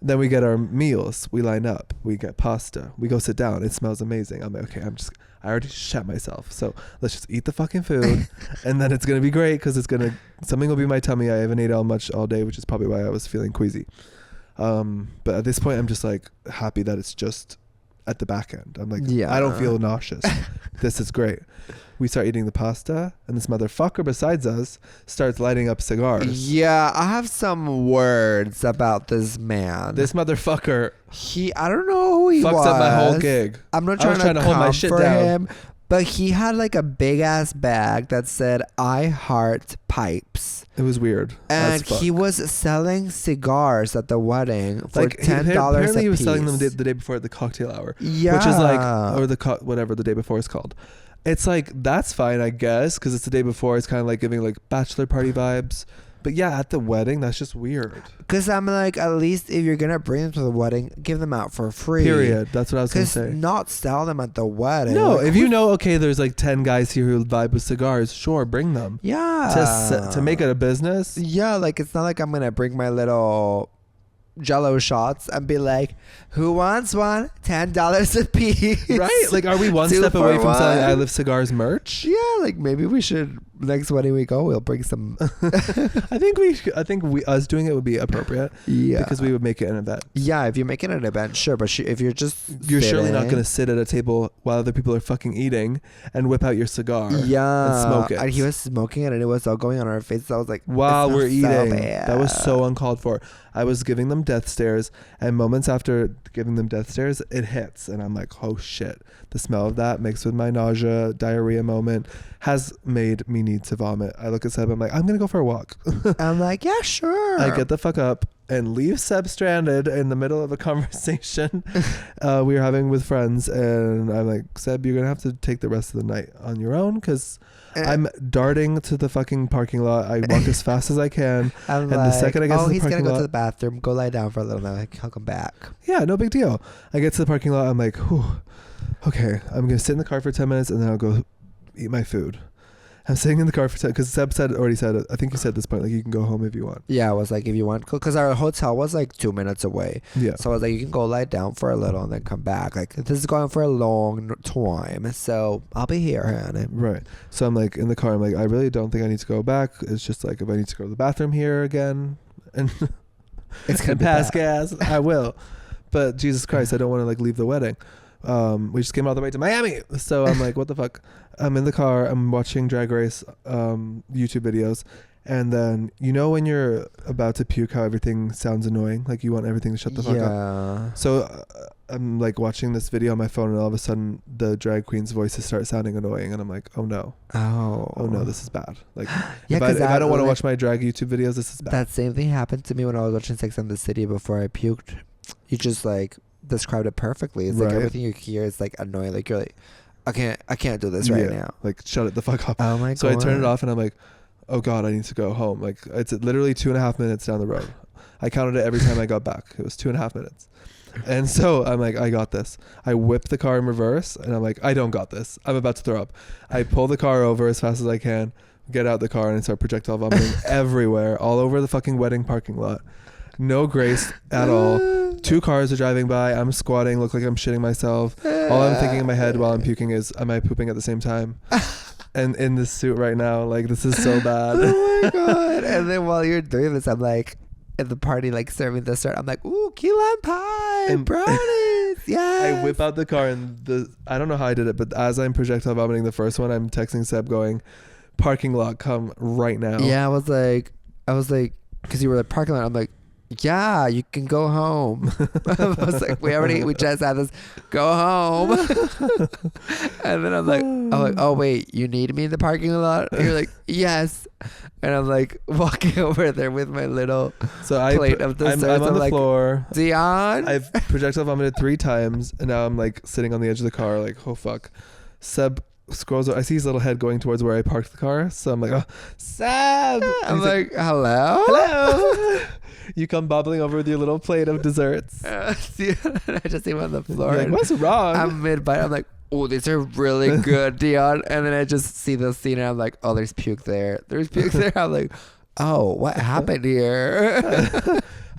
Then we get our meals. We line up. We get pasta. We go sit down. It smells amazing. I'm like, okay, I already shat myself. So let's just eat the fucking food. And then it's going to be great because something will be in my tummy. I haven't ate much all day, which is probably why I was feeling queasy. But at this point, I'm just like happy that it's just at the back end. I'm like, yeah. I don't feel nauseous. This is great. We start eating the pasta, and this motherfucker besides us starts lighting up cigars. Yeah, I have some words about this man. This motherfucker. I don't know who he was. Fucks up my whole gig. I'm not trying to hold my shit down. But he had like a big ass bag that said, I heart pipes. It was weird. And he was selling cigars at the wedding for like $10 apparently a piece. He was selling them the day before at the cocktail hour. Yeah. Which is like, or whatever the day before is called. It's like, that's fine, I guess, because it's the day before. It's kind of like giving like bachelor party vibes. But yeah, at the wedding, that's just weird. Because I'm like, at least if you're going to bring them to the wedding, give them out for free. Period. That's what I was going to say. Not sell them at the wedding. No, like, if you know, okay, there's like 10 guys here who vibe with cigars, sure, bring them. Yeah. To make it a business. Yeah, like it's not like I'm going to bring my little Jello shots and be like, who wants one? $10 a piece. Right? Like, are we one step away from selling I Live Cigars merch? Yeah, like maybe we should, next wedding we go, we'll bring some. I think us doing it would be appropriate. Yeah. Because we would make it an event. Yeah, if you're making an event, sure. But if you're surely not going to sit at a table while other people are fucking eating and whip out your cigar. Yeah. And smoke it. And he was smoking it and it was all going on our faces. I was like, while we're eating. So bad. That was so uncalled for. I was giving them death stares, and moments after giving them death stares, it hits, and I'm like, oh shit. The smell of that mixed with my nausea, diarrhea moment has made me need to vomit. I look at Sebb, I'm like, I'm gonna go for a walk. I'm like, yeah, sure. I get the fuck up and leave Sebb stranded in the middle of a conversation we were having with friends, and I'm like, Sebb, you're gonna have to take the rest of the night on your own, because I'm darting to the fucking parking lot. I walk as fast as I can. And the second I get to the parking lot... he's going to go to the bathroom. Go lie down for a little bit. Like, I'll come back. Yeah, no big deal. I get to the parking lot. I'm like, whew, okay, I'm going to sit in the car for 10 minutes and then I'll go eat my food. I'm sitting in the car for 10 because Sebb already said it. I think you said at this point, like, you can go home if you want. Yeah, I was like, if you want, because our hotel was like 2 minutes away. Yeah. So I was like, you can go lie down for a little and then come back. Like, this is going for a long time. So I'll be here, honey. Right. So I'm like in the car. I'm like, I really don't think I need to go back. It's just like, if I need to go to the bathroom here again and it's gonna pass gas, I will. But Jesus Christ, I don't want to like leave the wedding. We just came all the way to Miami, so I'm like, what the fuck? I'm in the car, I'm watching Drag Race YouTube videos, and then you know when you're about to puke, how everything sounds annoying, like you want everything to shut the fuck up. So I'm like watching this video on my phone, and all of a sudden the drag queen's voices start sounding annoying, and I'm like, oh no, this is bad. Like, yeah, if I don't want to watch my drag YouTube videos, this is bad. That same thing happened to me when I was watching Sex and the City before I puked. You just like described it perfectly. It's like everything you hear is like annoying. Like you're like, I can't do this right now. Like, shut it the fuck up. Oh my god. So I turn it off and I'm like, oh god, I need to go home. Like, it's literally 2.5 minutes down the road. I counted it every time I got back. It was 2.5 minutes. And so I'm like, I got this. I whip the car in reverse and I'm like, I don't got this. I'm about to throw up. I pull the car over as fast as I can, get out the car, and I start projectile vomiting everywhere, all over the fucking wedding parking lot. No grace at all. 2 cars are driving by. I'm squatting, look like I'm shitting myself. All I'm thinking in my head while I'm puking is, am I pooping at the same time? And in this suit right now, like, this is so bad. Oh my god. And then while you're doing this, I'm like at the party, like serving dessert. I'm like, ooh, key lime pie and brownies. Yeah. I whip out the car, and I don't know how I did it, but as I'm projectile vomiting the first one, I'm texting Sebb going, parking lot, come right now. Yeah, I was like, because you were like, parking lot. I'm like, yeah, you can go home. I was like, we just had this, go home. And then I'm like, oh wait, you need me in the parking lot? And you're like, yes. And I'm like walking over there with my little plate of dessert. I'm on the like, floor. Dion. I've projectile vomited 3 times, and now I'm like sitting on the edge of the car, like, oh fuck. Sebb scrolls over. I see his little head going towards where I parked the car, so I'm like, oh, Sebb. I'm like, hello. You come bobbling over with your little plate of desserts. I just see him on the floor. You're like, what's wrong? I'm mid-bite. I'm like, oh, these are really good, Dion. And then I just see the scene, and I'm like, oh, there's puke there. There's puke there. I'm like, oh, what happened here?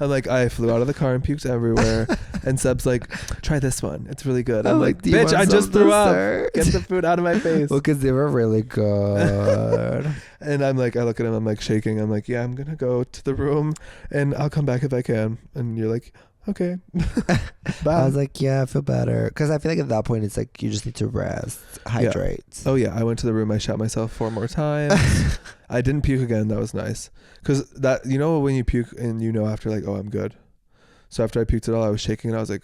I'm like, I flew out of the car and puked everywhere. And Sebb's like, try this one. It's really good. I'm like, bitch, I just threw up. Get the food out of my face. Well, because they were really good. And I'm like, I look at him, I'm like shaking. I'm like, yeah, I'm going to go to the room and I'll come back if I can. And you're like, okay. Bye. I was like, yeah, I feel better. Because I feel like at that point, it's like, you just need to rest, hydrate. Yeah. Oh, yeah. I went to the room. I shot myself 4 more times. I didn't puke again. That was nice. Because that, you know, when you puke and you know after, like, oh, I'm good. So after I puked it all, I was shaking and I was like,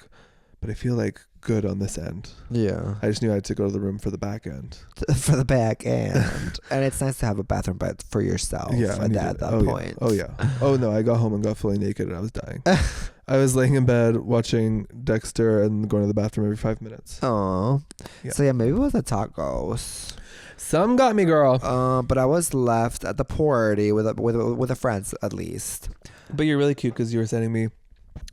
but I feel like good on this end. Yeah. I just knew I had to go to the room for the back end. For the back end. And it's nice to have a bathroom but for yourself at that point. Yeah. Oh, yeah. Oh, no, I got home and got fully naked and I was dying. I was laying in bed watching Dexter and going to the bathroom every 5 minutes. Oh. Yeah. So yeah, maybe it was the tacos. Some got me, girl. But I was left at the party with a friend at least. But you're really cute because you were sending me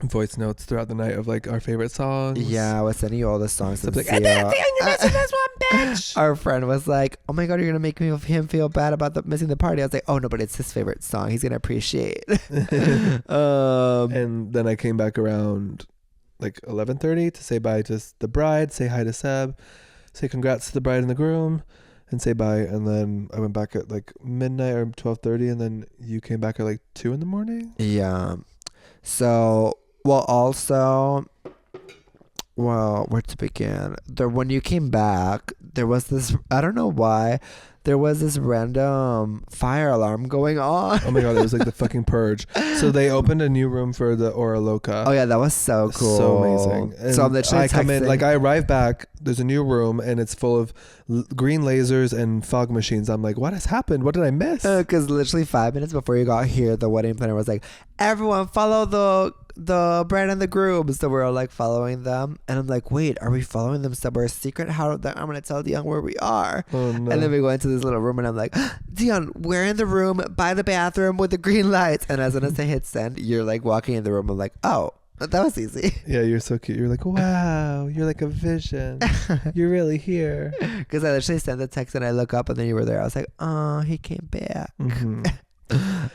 voice notes throughout the night of like our favorite songs. Yeah, I was sending you all the songs. So like, you're missing this one, bitch. Our friend was like, "Oh my god, you're gonna make him feel bad about missing the party." I was like, "Oh no, but it's his favorite song. He's gonna appreciate." And then I came back around like 11:30 to say bye to the bride, say hi to Sebb, say congrats to the bride and the groom, and say bye. And then I went back at like midnight or 12:30, and then you came back at like 2 a.m. Yeah. So, where to begin? When you came back, there was this, I don't know why, there was this random fire alarm going on. Oh my god, it was like the fucking purge. So they opened a new room for the Ora Loca. Oh yeah, that was so cool. So amazing. And so I'm literally come in, like I arrive back, there's a new room and it's full of green lasers and fog machines. I'm like, what has happened? What did I miss? Because literally 5 minutes before you got here, the wedding planner was like, everyone follow the bride and the groom. So we're all like following them, and I'm like, wait, are we following them somewhere secret? I'm gonna tell Dion where we are. Oh, no. And then we go into this little room, and I'm like, Dion, we're in the room by the bathroom with the green lights. And as soon as I hit send, you're like walking in the room. I'm like, oh, that was easy. Yeah, you're so cute. You're like, wow, you're like a vision. You're really here. Because I literally sent the text and I look up and then you were there. I was like, oh, he came back. Mm-hmm.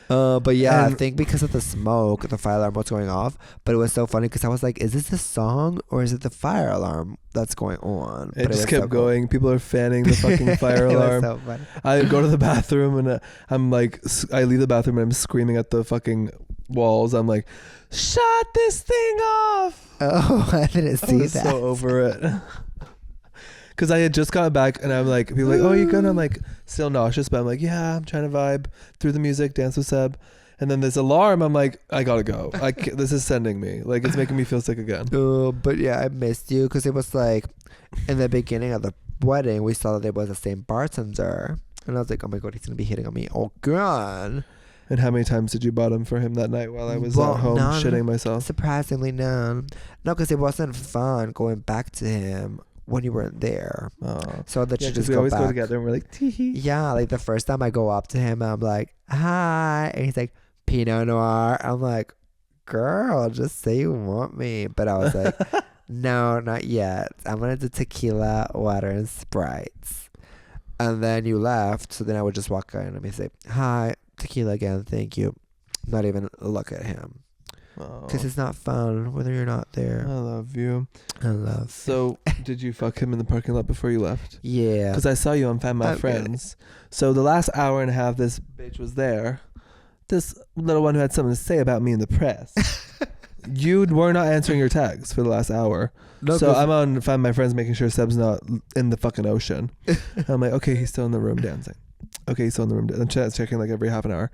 But yeah, I think because of the smoke, the fire alarm was going off. But it was so funny because I was like, is this the song or is it the fire alarm that's going on? It just kept going. Cool. People are fanning the fucking fire alarm. It was so funny. I go to the bathroom and I'm like, I leave the bathroom and I'm screaming at the fucking walls. I'm like, shut this thing off. Oh, I didn't see that. So over it. Because I had just gotten back and I'm like, people are like, oh, you good? I'm like, still nauseous, but I'm like, yeah, I'm trying to vibe through the music, dance with Sebb. And then this alarm, I'm like, I gotta go. This is sending me. Like, it's making me feel sick again. But yeah, I missed you because it was like, in the beginning of the wedding, we saw that it was the same bartender. And I was like, oh my God, he's going to be hitting on me. Oh, God. And how many times did you bottom for him that night while I was at home shitting myself? Surprisingly, none. No, because it wasn't fun going back to him when you weren't there. Oh. So that you just we go always back. Go together and we're like, tee-hee. Yeah, like the first time I go up to him, I'm like, hi. And he's like, Pinot Noir. I'm like, girl, just say you want me. But I was like, no, not yet. I'm going to do tequila, water, and Sprites. And then you left. So then I would just walk in and say, hi, tequila again. Thank you. Not even look at him. Because it's not fun whether you're not there. I love you. So, did you fuck him in the parking lot before you left? Yeah. Because I saw you on Find My Friends. So the last hour and a half this bitch was there. This little one who had something to say about me in the press. You were not answering your tags for the last hour. No, so I'm on Find My Friends making sure Seb's not in the fucking ocean. I'm like, okay, he's still in the room dancing. Okay, he's still in the room. I'm checking like every half an hour.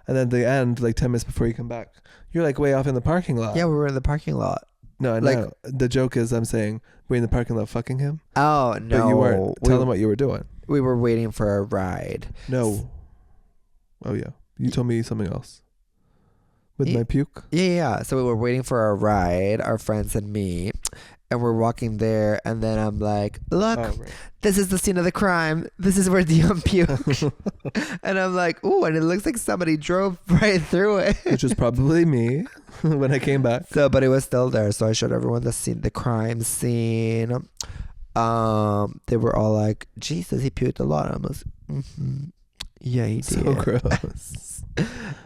And then at the end, like 10 minutes before you come back, you're like way off in the parking lot. Yeah, we were in the parking lot. No, I know. The joke is I'm saying we're in the parking lot fucking him. Oh, no. But you weren't. Tell them what you were doing. We were waiting for a ride. No. Oh, yeah. You told me something else. With my puke? Yeah. So we were waiting for a ride, our friends and me. And we're walking there, and then I'm like, look, This is the scene of the crime. This is where Dion puked. And I'm like, ooh, and it looks like somebody drove right through it. Which was probably me when I came back. So, but it was still there. So I showed everyone the scene, the crime scene. They wwere all like, Jesus, he puked a lot. I was yeah, he did. So gross.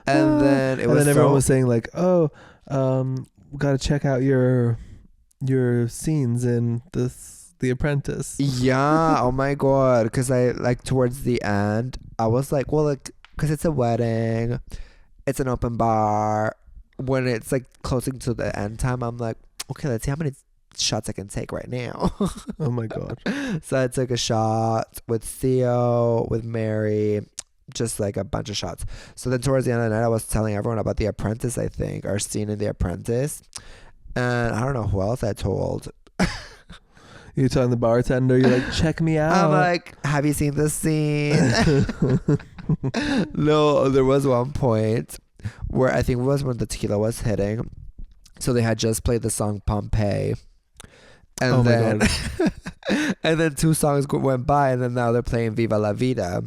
And then everyone was saying like, oh, we got to check out your scenes in The Apprentice. Yeah. Oh my God. Because I like towards the end, I was like, well, like, because it's a wedding, it's an open bar. When it's like closing to the end time, I'm like, okay, let's see how many shots I can take right now. Oh my God. So I took a shot with Theo, with Mary, just like a bunch of shots. So then towards the end of the night, I was telling everyone about The Apprentice, I think, our scene in The Apprentice. And I don't know who else I told. You're telling the bartender, you're like, check me out. I'm like, have you seen this scene? No, there was one point where I think it was when the tequila was hitting. So they had just played the song Pompeii. And oh then, my God. And then 2 songs went by, and then now they're playing Viva la Vida.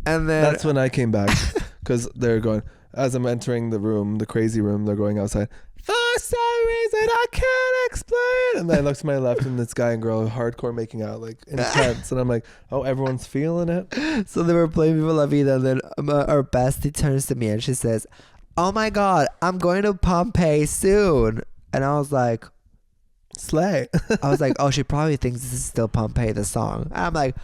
And then that's when I came back, because they're going, as I'm entering the room, the crazy room, they're going outside. For some reason I can't explain. And then I look to my left, and this guy and girl hardcore making out, like intense. And I'm like, oh, everyone's feeling it. So they were playing Viva la Vida, and then our bestie turns to me and she says, oh my God, I'm going to Pompeii soon. And I was like, slay. I was like, oh, she probably thinks this is still Pompeii, the song. And I'm like,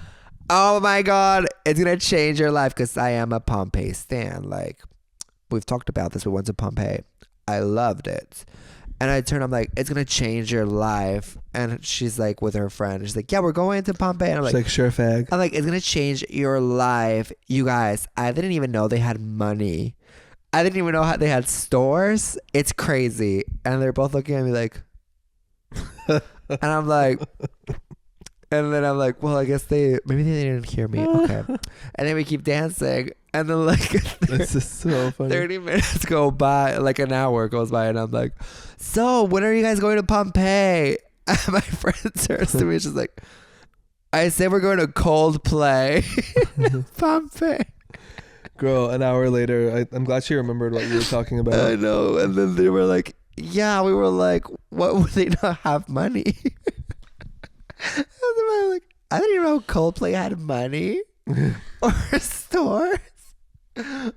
oh my God, it's going to change your life, because I am a Pompeii stan. Like, we've talked about this. We went to Pompeii. I loved it. And I turned, I'm like, it's going to change your life. And she's like, with her friend, she's like, yeah, we're going to Pompeii. And I'm like, sure, fag. I'm like, it's going to change your life. You guys, I didn't even know they had money. I didn't even know how they had stores. It's crazy. And they're both looking at me like, and I'm like, and then I'm like, well, I guess maybe they didn't hear me. Okay. And then we keep dancing. And then like, this is so funny. 30 minutes go by, like an hour goes by. And I'm like, so when are you guys going to Pompeii? And my friend turns to me. She's like, I said we're going to Coldplay. Pompeii. Girl, an hour later, I'm glad she remembered what you were talking about. I know. And then they were like, yeah, we were like, what, would they not have money? And then I was like, I didn't even know Coldplay had money or stores.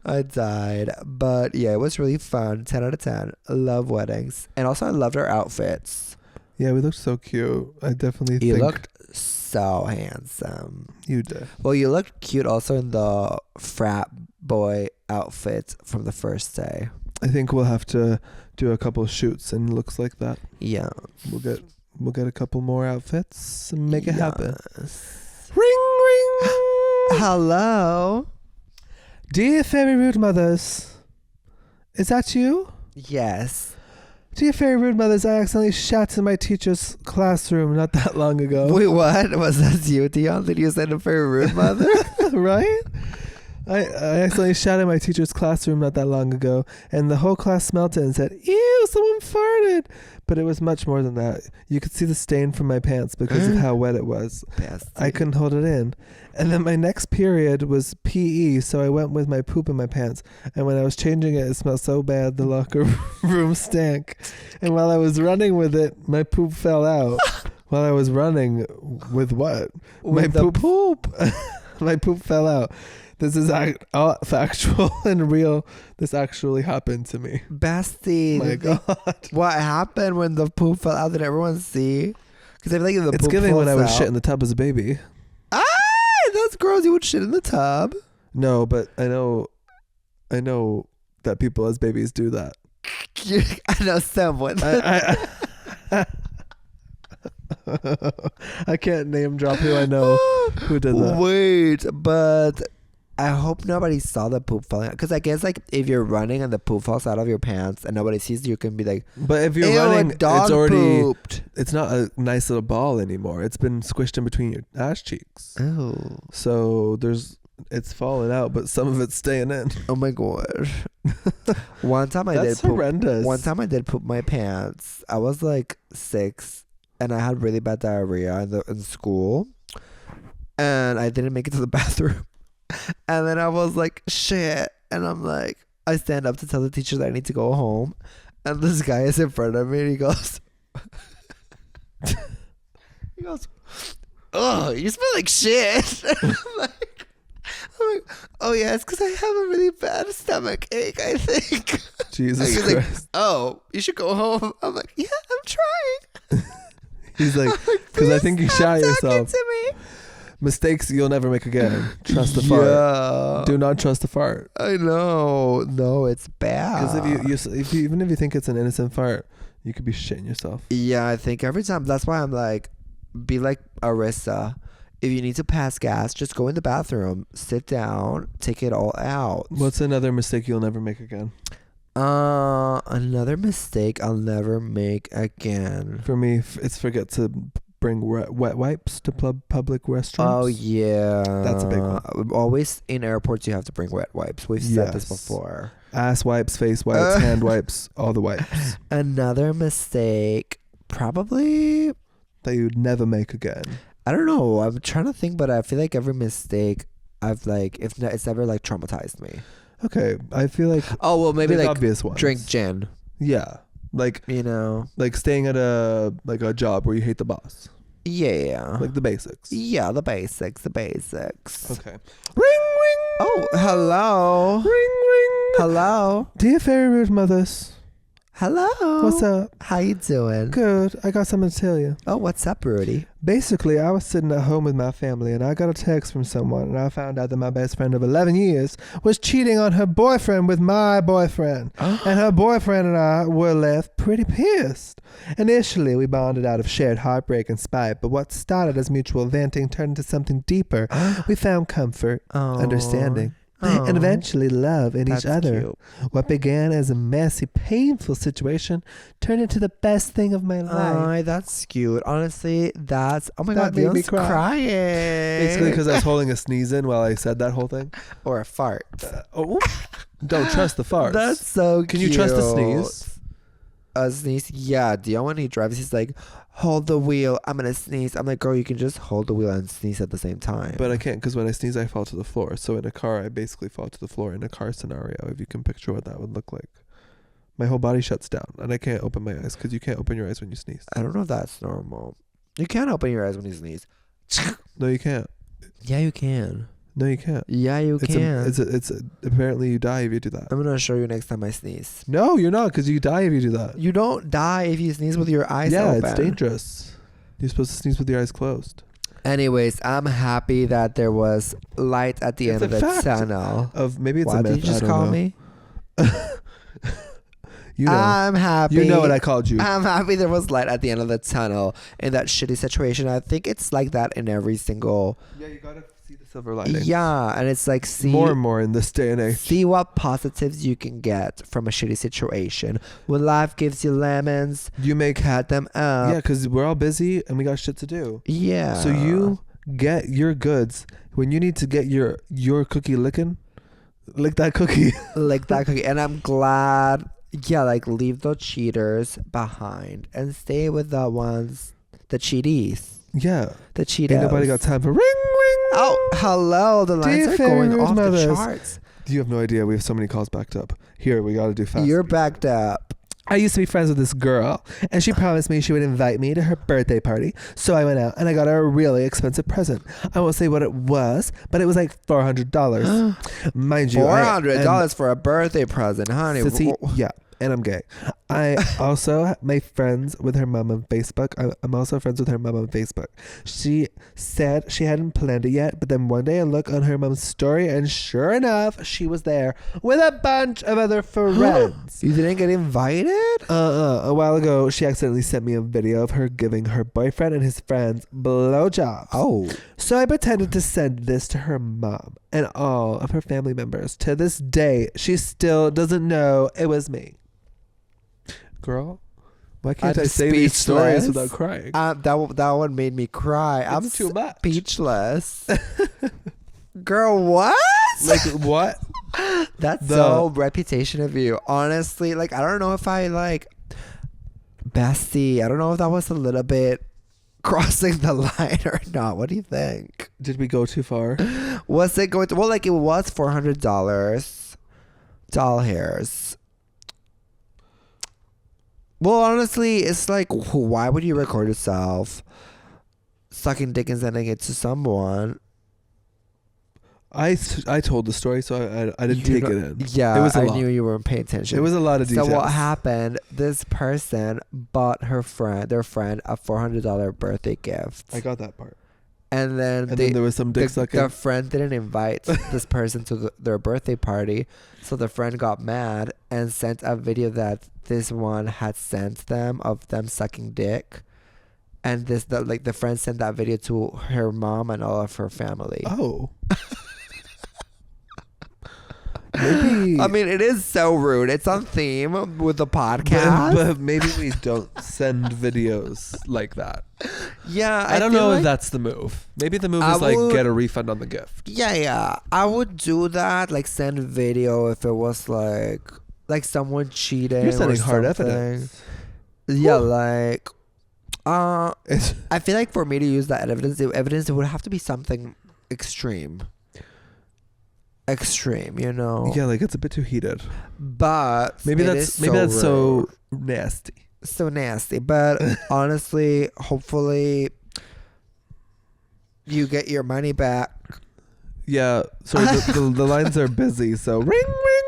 I died. But yeah, it was really fun. 10 out of 10. I love weddings. And also I loved our outfits. Yeah, we looked so cute. I definitely You think looked so handsome. You did. Well, you looked cute also in the frat boy outfit from the first day. I think we'll have to do a couple shoots and looks like that. Yeah. We'll get a couple more outfits and make it happen. Ring ring. Hello. Dear Fairy Rude Mothers. Is that you? Yes. Dear Fairy Rude Mothers, I accidentally shat in my teacher's classroom not that long ago. Wait, what? Was that you, Dion? Did you send a Fairy Rude Mother? Right? I accidentally shat in my teacher's classroom not that long ago, and the whole class smelt it and said, ew, someone farted. But it was much more than that. You could see the stain from my pants because of how wet it was. Bastard. I couldn't hold it in. And then my next period was PE, so I went with my poop in my pants. And when I was changing it, it smelled so bad the locker room stank. And while I was running with it, my poop fell out. While I was running with what? With my poop. My poop fell out. This is factual and real. This actually happened to me. Basti. My God. What happened when the poop fell out? Did everyone see? Because I feel like it's giving when I was shit in the tub as a baby. Ah, that's gross. You would shit in the tub. No, but I know that people as babies do that. I know someone. I can't name drop who I know who did that. Wait, but I hope nobody saw the poop falling out. Because I guess like if you're running and the poop falls out of your pants and nobody sees you can be like, but if you're running, it's already pooped. It's not a nice little ball anymore. It's been squished in between your ass cheeks. Oh. So it's falling out, but some of it's staying in. Oh my God. One time That's horrendous. One time I did poop my pants. I was like 6 and I had really bad diarrhea in school. And I didn't make it to the bathroom. And then I was like, shit. And I'm like, I stand up to tell the teacher that I need to go home. And this guy is in front of me and he goes, oh, you smell like shit. I'm like, oh yeah, it's because I have a really bad stomach ache, I think. Jesus Christ. Like, oh, you should go home. I'm like, yeah, I'm trying. He's like, because I think you shot yourself. To me. Mistakes you'll never make again. Trust the fart. Do not trust the fart. I know. No, it's bad. Because if you even if you think it's an innocent fart, you could be shitting yourself. Yeah, I think every time. That's why I'm like, be like Arissa. If you need to pass gas, just go in the bathroom, sit down, take it all out. What's another mistake you'll never make again? Another mistake I'll never make again. For me, it's forget to bring wet wipes to public restrooms. Oh yeah, that's a big one. Always in airports you have to bring wet wipes. We've said this before. Ass wipes, face wipes, hand wipes, all the wipes. Another mistake, probably that you'd never make again. I don't know. I'm trying to think, but I feel like every mistake I've like, if not, it's never like traumatized me. Okay, I feel like maybe like obvious ones. Drink gin. Yeah, like like staying at a job where you hate the boss. Yeah, like the basics. Yeah, the basics. Okay. Ring ring. Oh, hello. Ring ring. Hello. Dear Fairy Rude Mothers. Hello. What's up? How you doing? Good. I got something to tell you. Oh, what's up, Rudy? Basically, I was sitting at home with my family and I got a text from someone and I found out that my best friend of 11 years was cheating on her boyfriend with my boyfriend. And her boyfriend and I were left pretty pissed. Initially, we bonded out of shared heartbreak and spite, but what started as mutual venting turned into something deeper. We found comfort, understanding, and eventually love in each other. Cute. What began as a messy, painful situation turned into the best thing of my life. That's cute. Honestly, that's... Oh my God, made me crying. Basically because I was holding a sneeze in while I said that whole thing. Or a fart. Don't trust the farts. That's so cute. Can you trust a sneeze? A sneeze? Yeah. Dion, when he drives, he's like... Hold the wheel. I'm gonna sneeze. I'm like, girl, you can just hold the wheel and sneeze at the same time. But I can't, because when I sneeze, I fall to the floor. So in a car, I basically fall to the floor in a car scenario. If you can picture what that would look like, my whole body shuts down and I can't open my eyes because you can't open your eyes when you sneeze. I don't know if that's normal. You can't open your eyes when you sneeze. No, you can't. Yeah, you can. No, you can't. Yeah, you can. It's apparently you die if you do that. I'm gonna show you next time I sneeze. No, you're not, because you die if you do that. You don't die if you sneeze with your eyes open. Yeah, it's dangerous. You're supposed to sneeze with your eyes closed. Anyways, I'm happy that there was light at the end of the tunnel. Maybe it's a myth. Why did you just call me? You know. I'm happy. You know what I called you. I'm happy there was light at the end of the tunnel in that shitty situation. I think it's like that in every single... Yeah, you gotta see the silver lining. Yeah, and it's like more and more in this day and age. See what positives you can get from a shitty situation. When life gives you lemons, you cut them up. Yeah, because we're all busy and we got shit to do. Yeah. So you get your goods when you need to get your cookie licking. Lick that cookie. Lick that cookie. And I'm glad... Yeah, like leave the cheaters behind and stay with the ones, the cheaties. Yeah. The Cheetos. Ain't nobody got time for ring, ring. Oh, hello. The lines are going off the charts. You have no idea. We have so many calls backed up. Here, we got to do fast. You're backed up. I used to be friends with this girl, and she promised me she would invite me to her birthday party. So I went out, and I got her a really expensive present. I won't say what it was, but it was like $400. Mind you. $400 for a birthday present, honey. Yeah. And I'm gay. I also made friends with her mom on Facebook. I'm also friends with her mom on Facebook. She said she hadn't planned it yet, but then one day I look on her mom's story, and sure enough, she was there with a bunch of other friends. You didn't get invited? A while ago, she accidentally sent me a video of her giving her boyfriend and his friends blowjobs. Oh. So I pretended to send this to her mom and all of her family members. To this day, she still doesn't know it was me. Girl, why can't I say these stories without crying? That one made me cry. I'm too much. Speechless. Girl, what? Like what? That's so reputation of you. Honestly, like I don't know if I like bestie. I don't know if that was a little bit crossing the line or not. What do you think? Did we go too far? Was it going to... Well, like it was $400. Doll hairs. Well, honestly, it's like, why would you record yourself sucking dick and sending it to someone? I told the story, so I didn't take it in. Yeah, it was I knew you weren't paying attention. It was a lot of details. So what happened, this person bought their friend, a $400 birthday gift. I got that part. And then there was some dick sucking. The friend didn't invite this person to their birthday party. So the friend got mad and sent a video that this one had sent them of them sucking dick. And the friend sent that video to her mom and all of her family. Oh. Yeah, Maybe. I mean, it is so rude. It's on theme with the podcast. But maybe we don't send videos like that. Yeah. I don't know if that's the move. Maybe the move is like get a refund on the gift. Yeah. I would do that. Like send video if it was like someone cheating. You're sending hard evidence. Yeah, like I feel like for me to use that evidence, it would have to be something extreme, you know. Yeah, like it's a bit too heated. But maybe that's so nasty. So nasty. But honestly, hopefully you get your money back. Yeah. Sorry, the lines are busy. So ring, ring,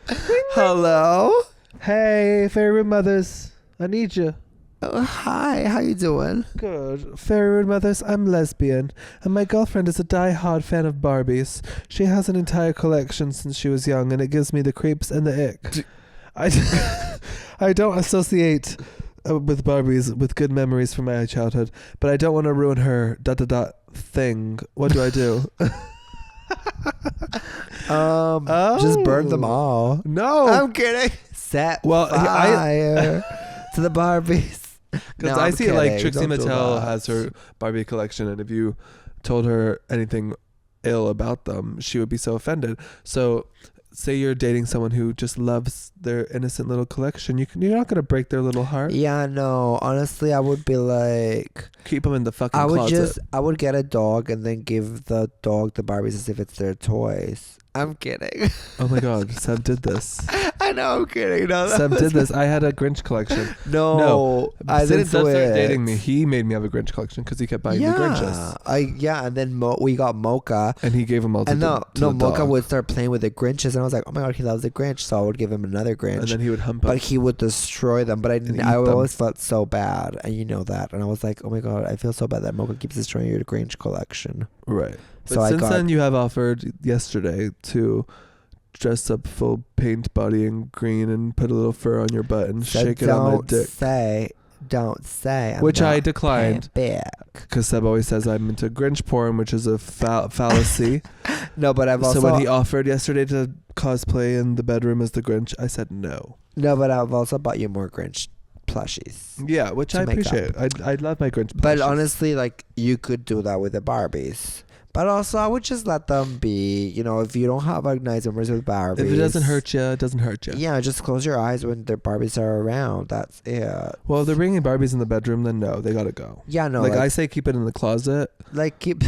ring. Hello. Hey, Fairy Room Mothers. I need you. Oh, hi, how you doing? Good. Fairy Room Mothers, I'm lesbian, and my girlfriend is a die-hard fan of Barbies. She has an entire collection since she was young, and it gives me the creeps and the ick. I don't associate with Barbies with good memories from my childhood, but I don't want to ruin her ... thing. What do I do? Just burn them all. No, I'm kidding. Set fire to the Barbies. Because I see like Trixie Mattel has her Barbie collection, and if you told her anything ill about them, she would be so offended. So say you're dating someone who just loves their innocent little collection, you're not going to break their little heart. Yeah, no. Honestly, I would be like, keep them in the fucking closet. I would get a dog and then give the dog the Barbies as if it's their toys. I'm kidding. Oh my God, Sebb did this. I know, I'm kidding. No, Sebb did this. I had a Grinch collection. No, I didn't do it. Started dating me, he made me have a Grinch collection because he kept buying me Grinches. And then we got Mocha, and he gave them all to the Mocha dog. would start playing with the Grinches, and I was like, oh my God, he loves the Grinch, so I would give him another Grinch, and then he would hump them, but he would destroy them. But I always felt so bad, and you know that, and I was like, oh my God, I feel so bad that Mocha keeps destroying your Grinch collection. Right. But since then, you have offered yesterday to dress up full paint body in green and put a little fur on your butt and shake it on my dick. Don't say. Which I declined. Because Sebb always says I'm into Grinch porn, which is a fallacy. No, but I've also... So when he offered yesterday to cosplay in the bedroom as the Grinch, I said no. No, but I've also bought you more Grinch plushies. Yeah, which I appreciate. I love my Grinch plushies. But honestly, like, you could do that with the Barbies. But also, I would just let them be. You know, if you don't have like nice memories with Barbies, if it doesn't hurt you, it doesn't hurt you. Yeah, just close your eyes when their Barbies are around. That's it. Well, if they're bringing Barbies in the bedroom, then no, they gotta go. Yeah, no. Like I say, keep it in the closet. Like keep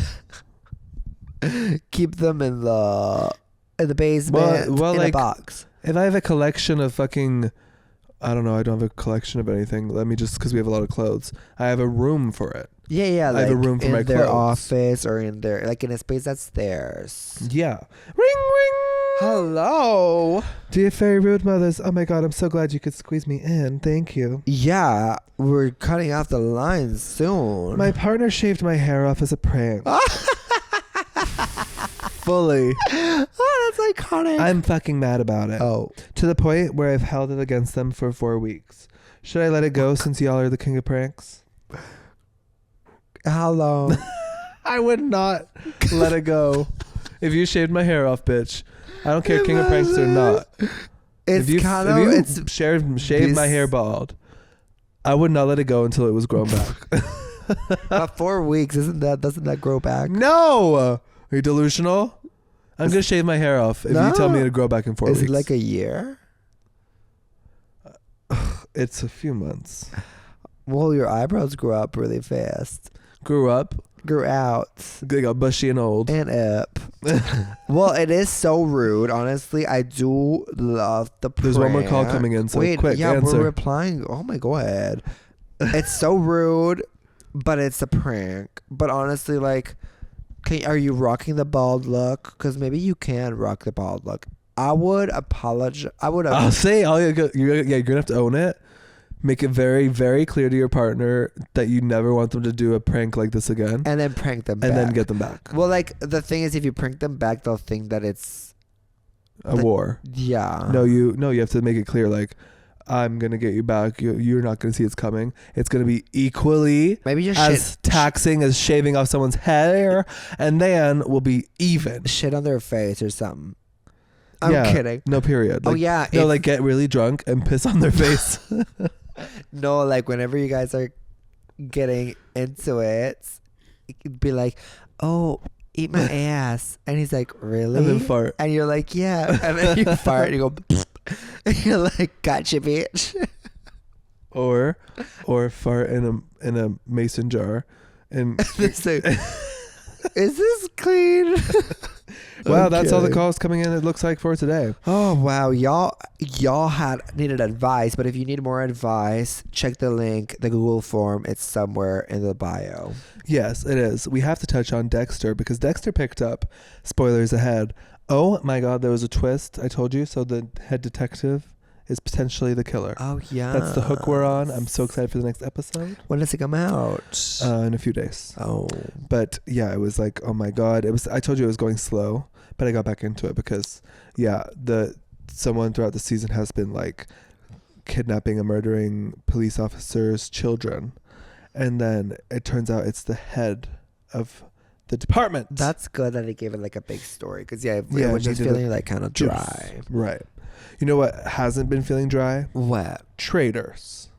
them in the basement. Well, in like, a box. If I have a collection of fucking, I don't know, I don't have a collection of anything. Let me just, because we have a lot of clothes, I have a room for it. Yeah. I have a room for my clothes. In their office or in their, like in a space that's theirs. Yeah. Ring, ring. Hello. Dear Fairy Road Mothers, oh my God, I'm so glad you could squeeze me in. Thank you. Yeah, we're cutting off the lines soon. My partner shaved my hair off as a prank. Fully. Oh, that's iconic. I'm fucking mad about it. Oh. To the point where I've held it against them for 4 weeks. Should I let it go since y'all are the king of pranks? How long? I would not let it go. If you shaved my hair off, bitch. I don't care, king of pranks or not. If you shaved my hair bald, I would not let it go until it was grown back. About 4 weeks, doesn't that grow back? No! Are you delusional? I'm going to shave my hair off if you tell me to grow back in 4 weeks. Is it like a year? It's a few months. Well, your eyebrows grew up really fast. Grew up? Grew out. They got bushy and old. And up. Well, it is so rude. Honestly, I do love the prank. There's one more call coming in, so quick, answer. We're replying. Oh my God. It's so rude, but it's a prank. But honestly, like, are you rocking the bald look? Because maybe you can rock the bald look. I would apologize. I'll say, you're going to have to own it. Make it very, very clear to your partner that you never want them to do a prank like this again. And then prank them back. And then get them back. Well, like, the thing is, if you prank them back, they'll think that it's... a war. Yeah. No, you have to make it clear, like, I'm going to get you back. You're not going to see it's coming. It's going to be equally taxing as shaving off someone's hair. And then we'll be even. Shit on their face or something. I'm kidding. No, period. Like, no, like get really drunk and piss on their face. No, like whenever you guys are getting into it, it'd be like, oh, eat my ass. And he's like, really? And then fart. And you're like, yeah. And then you fart and you go, and you're like, gotcha, bitch. Or fart in a mason jar. And is this clean? Wow, that's all the calls coming in, it looks like, for today. Oh wow, y'all needed advice, but if you need more advice, check the link, the Google form. It's somewhere in the bio. Yes, it is. We have to touch on Dexter because Dexter picked up, spoilers ahead. Oh my God, there was a twist. I told you. So the head detective is potentially the killer. Oh yeah, that's the hook we're on. I'm so excited for the next episode. When does it come out? In a few days. Oh, but yeah, it was like, oh my God, it was. I told you it was going slow, but I got back into it because someone throughout the season has been like kidnapping and murdering police officers' children, and then it turns out it's the head of the department. That's good that they gave it like a big story because it was just feeling like kind of dry. Right. You know what hasn't been feeling dry? What? Traitors.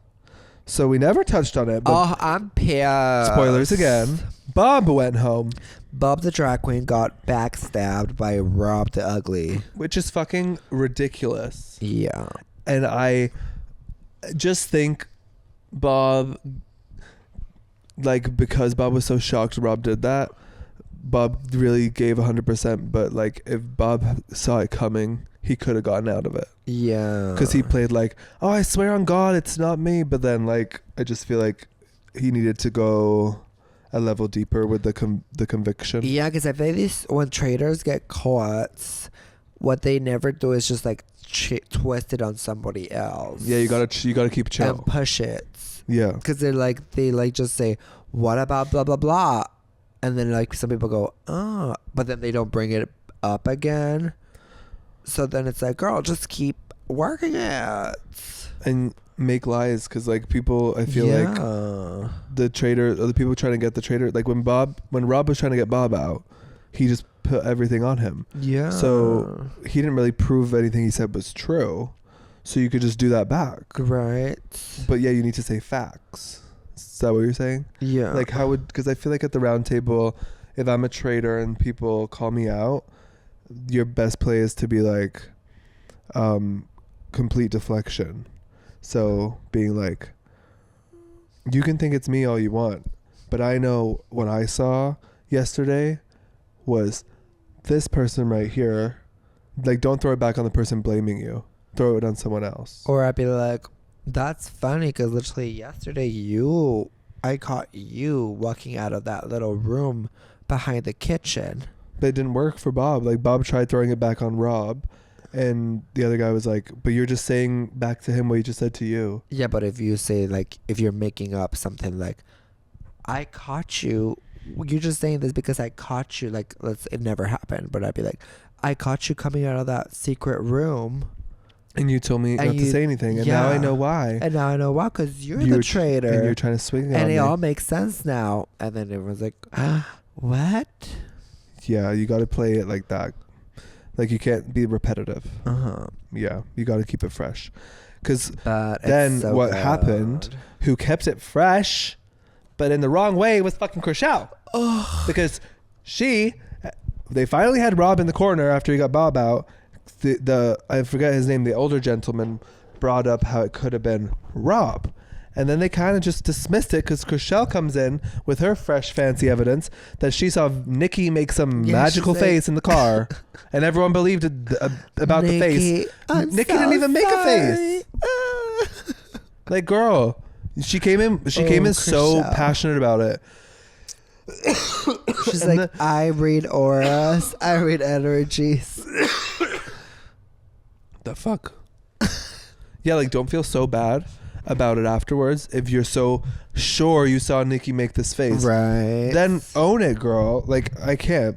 So we never touched on it. But I'm pissed. Spoilers again. Bob went home. Bob the drag queen got backstabbed by Rob the Ugly. Which is fucking ridiculous. Yeah. And I just think Bob, like, because Bob was so shocked Rob did that, Bob really gave 100%. But, like, if Bob saw it coming, he could have gotten out of it. Yeah. Because he played like, oh, I swear on God, it's not me. But then, like, I just feel like he needed to go a level deeper with the conviction. Yeah, because I feel when traitors get caught, what they never do is just like twist it on somebody else. Yeah, you gotta keep chill and push it. Yeah, because they just say, what about blah blah blah, and then like some people go, oh, but then they don't bring it up again. So then it's like, girl, just keep working it and make lies, because like people, I feel like the traitor, or the people trying to get the traitor, like when Rob was trying to get Bob out, he just put everything on him. Yeah. So he didn't really prove anything he said was true. So you could just do that back. Right. But yeah, you need to say facts. Is that what you're saying? Yeah. Like because I feel like at the round table, if I'm a traitor and people call me out, your best play is to be like, complete deflection. So being like, you can think it's me all you want, but I know what I saw yesterday was this person right here. Like, don't throw it back on the person blaming you. Throw it on someone else. Or I'd be like, that's funny because literally yesterday I caught you walking out of that little room behind the kitchen. But it didn't work for Bob. Like, Bob tried throwing it back on Rob, and the other guy was like, but you're just saying back to him what he just said to you. Yeah, but if you say, like, if you're making up something like, I caught you, you're just saying this because I caught you, like, it never happened, but I'd be like, I caught you coming out of that secret room. And you told me not to say anything, and now I know why. And now I know why, because you're the traitor. And you're trying to swing on me. And it all makes sense now. And then everyone's like, what? Yeah, you got to play it like that. Like, you can't be repetitive. Yeah, you got to keep it fresh. Because then so what happened, who kept it fresh, but in the wrong way, was fucking Chrishell. Because they finally had Rob in the corner after he got Bob out. I forget his name, the older gentleman brought up how it could have been Rob. And then they kind of just dismissed it because Chrishell comes in with her fresh, fancy evidence that she saw Nikki make some magical face in the car. And everyone believed about the face. Nikki didn't even make a face. Like, girl, she came in so passionate about it. She's like, I read auras. I read energies. The fuck? Yeah, like, don't feel so bad about it afterwards. If you're so sure you saw Nikki make this face, right, then own it, girl. Like, I can't.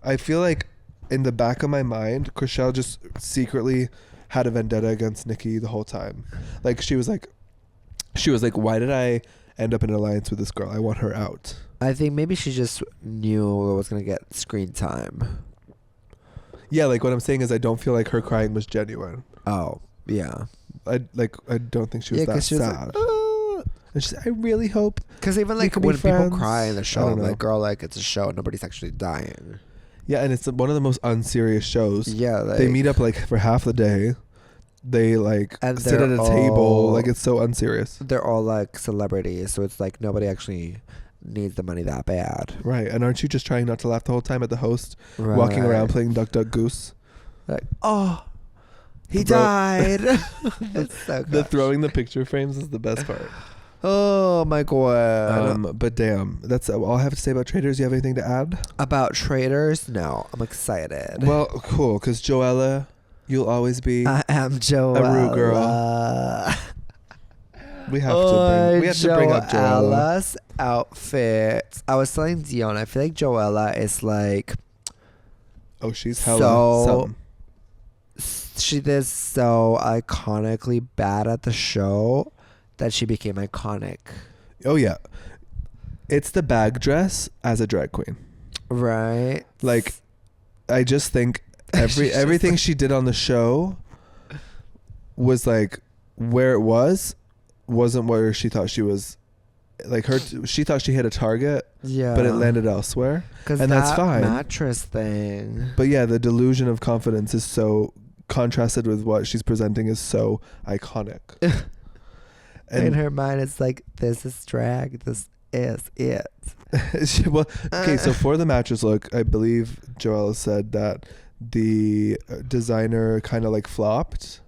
I feel like in the back of my mind, Chrishell just secretly had a vendetta against Nikki the whole time. Like, she was like, why did I end up in an alliance with this girl? I want her out. I think maybe she just knew it was gonna get screen time. Yeah, like what I'm saying is I don't feel like her crying was genuine. Oh, yeah. I don't think she was that sad. And she's like, I really hope. Because even like when people cry in the show, I'm like, girl, like it's a show. Nobody's actually dying. Yeah, and it's one of the most unserious shows. Yeah, like, they meet up like for half the day. They like sit at a table. Like it's so unserious. They're all like celebrities, so it's like nobody actually needs the money that bad. Right, and aren't you just trying not to laugh the whole time at the host walking around playing Duck Duck Goose? Like, oh, he died. It's so the throwing the picture frames is the best part. Oh my god. But damn, that's all I have to say about Traders. You have anything to add? About Traders? No, I'm excited. Well, cool, because Joella, you'll always be. I am Joella. A Rue girl. We have to bring up Joella's outfit. I was telling Dion, I feel like Joella is like. Oh, she's hella something. She did so iconically bad at the show that she became iconic. Oh yeah, it's the bag dress as a drag queen, right? Like, I just think everything she did on the show was like where it wasn't where she thought she was. Like she thought she hit a target, yeah, but it landed elsewhere, and that's fine. Mattress thing. But yeah, the delusion of confidence is so contrasted with what she's presenting is so iconic. And in her mind, it's like, this is drag. This is it. Well, okay, so for the mattress look, I believe Joella said that the designer kind of like flopped,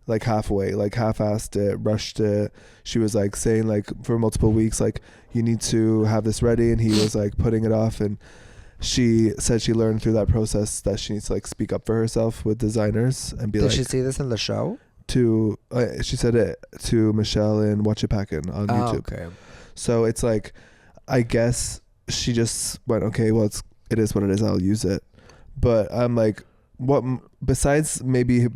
like halfway, like half-assed it, rushed it. She was like saying like for multiple weeks, like, you need to have this ready. And he was like putting it off. And she said she learned through that process that she needs to like speak up for herself with designers and be like. Did she see this in the show? She said it to Michelle in Watch It Packin' on YouTube. Okay. So it's like, I guess she just went, okay, well, it is what it is. I'll use it. But I'm like, what besides maybe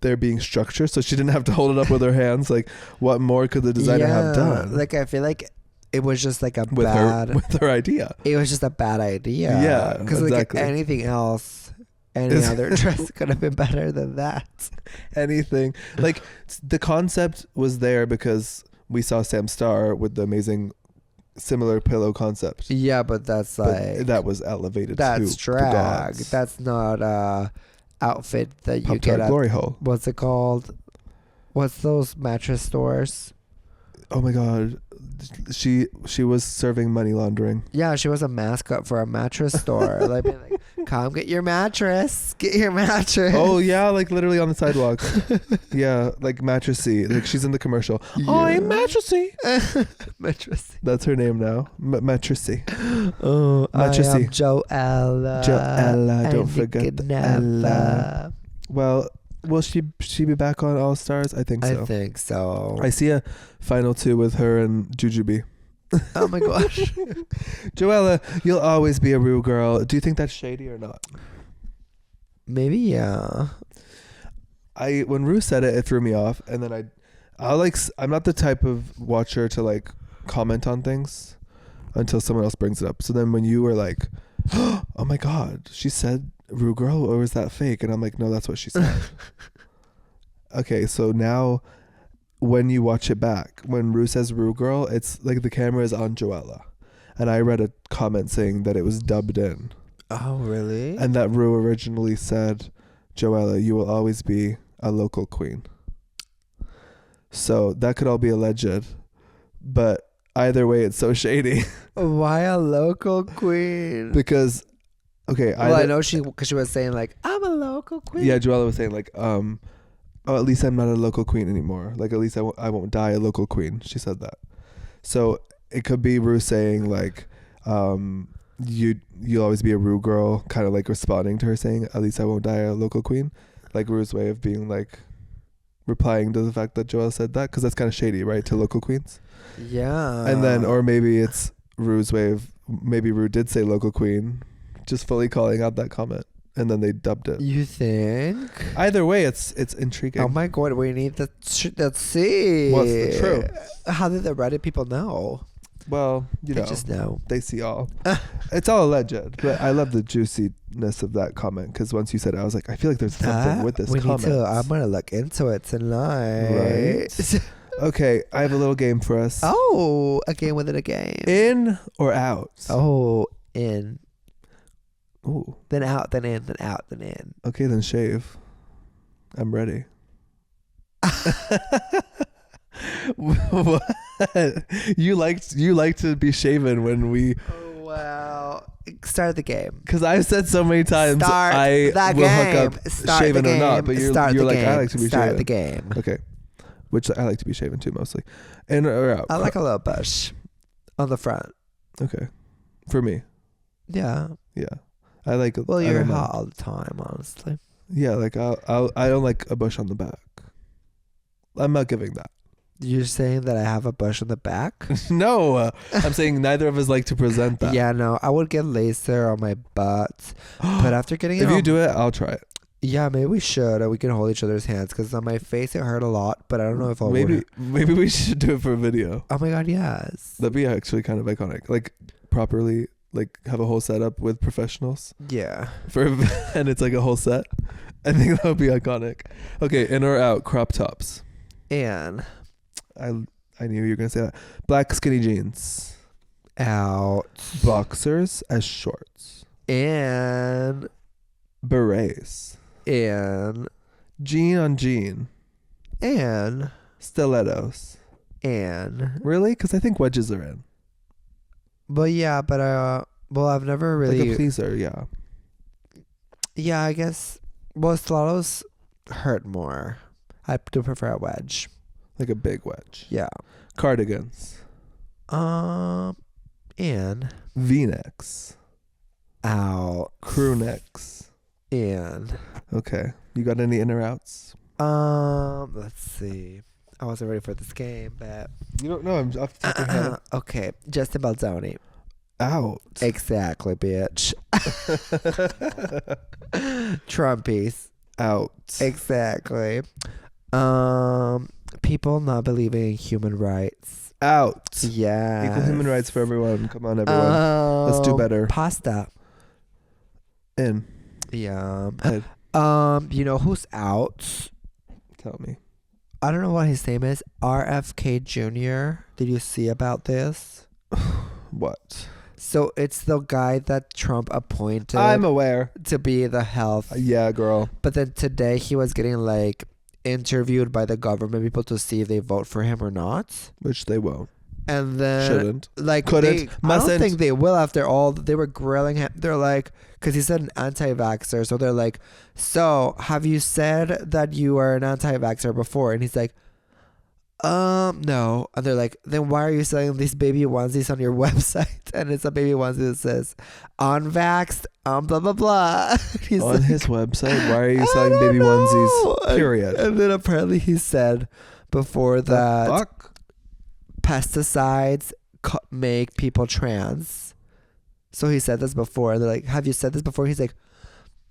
there being structure, so she didn't have to hold it up with her hands. Like, what more could the designer have done? Like, I feel like it was just like with her idea. It was just a bad idea. Yeah, because exactly. Like anything else. Any other dress could have been better than that. Anything. Like, the concept was there because we saw Sam Starr with the amazing similar pillow concept. Yeah, but that's like... But that was elevated. That's drag. That's not a outfit that you get at... Glory Hole. What's it called? What's those mattress stores? Oh my God. She was serving money laundering. Yeah, she was a mascot for a mattress store. Like, come get your mattress. Get your mattress. Oh yeah, like literally on the sidewalk. Yeah, like Mattressy. Like she's in the commercial. Yeah. Oh, I'm Mattressy. Mattressy. That's her name now. Mattressy. Oh, Mattressy. I am Joella. Joella. Don't forget the Ella. Well, will she be back on All Stars? I think so. I think so. I see a final 2 with her and Jujubee. Oh my gosh. Joella, you'll always be a Rue girl. Do you think that's shady or not? Maybe, yeah. When Rue said it threw me off, and then I'm not the type of watcher to like comment on things until someone else brings it up. So then when you were like, oh my God, she said Rue girl, or was that fake? And I'm like, no, that's what she said. Okay, so now when you watch it back, when Rue says Rue girl, it's like the camera is on Joella, and I read a comment saying that it was dubbed in. Oh really? And that Rue originally said, Joella, you will always be a local queen. So that could all be alleged, but either way, it's so shady. Why a local queen? Because okay, well, I know because she was saying like, I'm a local queen. Yeah, Joella was saying like, oh, at least I'm not a local queen anymore. Like, at least I won't die a local queen. She said that. So it could be Rue saying like, you'll always be a Rue girl, kind of like responding to her saying, at least I won't die a local queen. Like Rue's way of being like, replying to the fact that Joella said that, because that's kind of shady, right, to local queens. Yeah. And then, or maybe it's Rue's way of, maybe Rue did say local queen, just fully calling out that comment, and then they dubbed it. You think? Either way, it's intriguing. Oh my God, we need let's see. What's the truth? How did the Reddit people know? Well, they just know. They see all. It's all alleged, but I love the juiciness of that comment because once you said it, I was like, I feel like there's something with this comment. I'm going to look into it tonight. Right? Okay, I have a little game for us. Oh, a game within a game. In or out? Oh, in. Ooh. Then out, then in, then out, then in. Okay, then shave. I'm ready. What? You like to be shaven when we... Oh, wow. Start the game. Because I've said so many times I will hook up shaven or not, but you're like, I like to be shaven. Start the game. Okay. Which I like to be shaven too, mostly. In or out? I like a little bush on the front. Okay. For me. Yeah. Yeah. I like... Well, you're hot all the time, honestly. Yeah, like I don't like a bush on the back. I'm not giving that. You're saying that I have a bush on the back? No, I'm saying neither of us like to present that. Yeah, no, I would get laser on my butt, but after getting it, if you do it, I'll try it. Yeah, maybe we should, and we can hold each other's hands because on my face it hurt a lot, but I don't know if I'll. Maybe we should do it for a video. Oh my god, yes. That'd be actually kind of iconic. Like properly, like have a whole setup with professionals. Yeah. And it's like a whole set. I think that would be iconic. Okay, in or out, crop tops. And I knew you were gonna say that. Black skinny jeans. Out. Boxers as shorts. And berets. And jean on jean. And stilettos. And really? Because I think wedges are in. But yeah, but well, I've never really like a pleaser. Yeah. Yeah, I guess. Well, stilettos hurt more. I do prefer a wedge. Like a big wedge. Yeah. Cardigans. And V-necks. Out. Crew necks. And okay. You got any in or outs? Let's see. I wasn't ready for this game, but you don't know. I'm off the top of your head. Okay. Justin Baldoni. Out. Exactly, bitch. Trumpies. Out. Exactly. People not believing in human rights. Out. Yeah. Equal human rights for everyone. Come on, everyone. Let's do better. Pasta. In. Yeah. Head. You know who's out? Tell me. I don't know what his name is. RFK Jr. Did you see about this? What? So it's the guy that Trump appointed. I'm aware. To be the health. Yeah, girl. But then today he was getting like interviewed by the government people to see if they vote for him or not. Which they won't. And then shouldn't. Like couldn't. I don't think they will after all. They were grilling him. They're like, because he said an anti-vaxxer. So they're like, so have you said that you are an anti-vaxxer before? And he's like, no. And they're like, then why are you selling these baby onesies on your website? And it's a baby onesie that says unvaxxed, blah blah blah. He's on like, his website, why are you selling baby onesies? Period. And then apparently he said before that pesticides make people trans. So he said this before. They're like, have you said this before? He's like,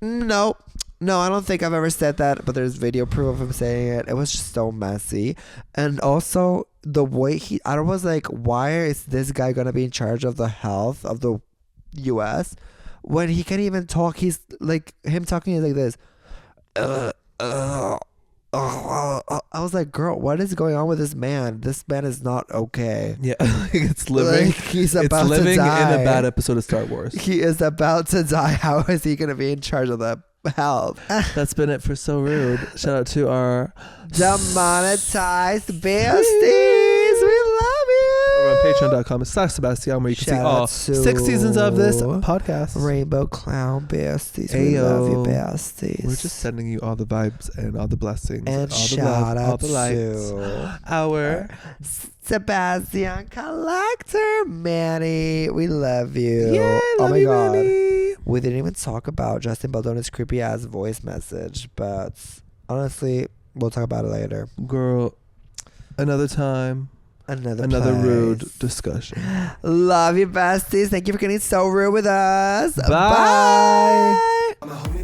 no, I don't think I've ever said that, but there's video proof of him saying it. It was just so messy. And also the way I was like, why is this guy gonna be in charge of the health of the US when he can't even talk? He's like, him talking is like this. I was like, girl, what is going on with this man? This man is not okay. Yeah, it's living. Like, he's about to die. In a bad episode of Star Wars. He is about to die. How is he going to be in charge of the health? That's been it for So Rude. Shout out to our demonetized besties. We love you. We're on patreon.com/Sebastian, where you can see all 6 seasons of this podcast. Rainbow Clown besties. Ayo. We love you, besties. We're just sending you all the vibes and all the blessings and all shout the love, out all the lights. To our Sebastian Collector Manny. We love you. Yeah, oh my god. Manny. We didn't even talk about Justin Baldoni's creepy ass voice message, but honestly, we'll talk about it later. Girl, another time. Another place. rude discussion. Love you, besties. Thank you for getting so rude with us. Bye. Bye.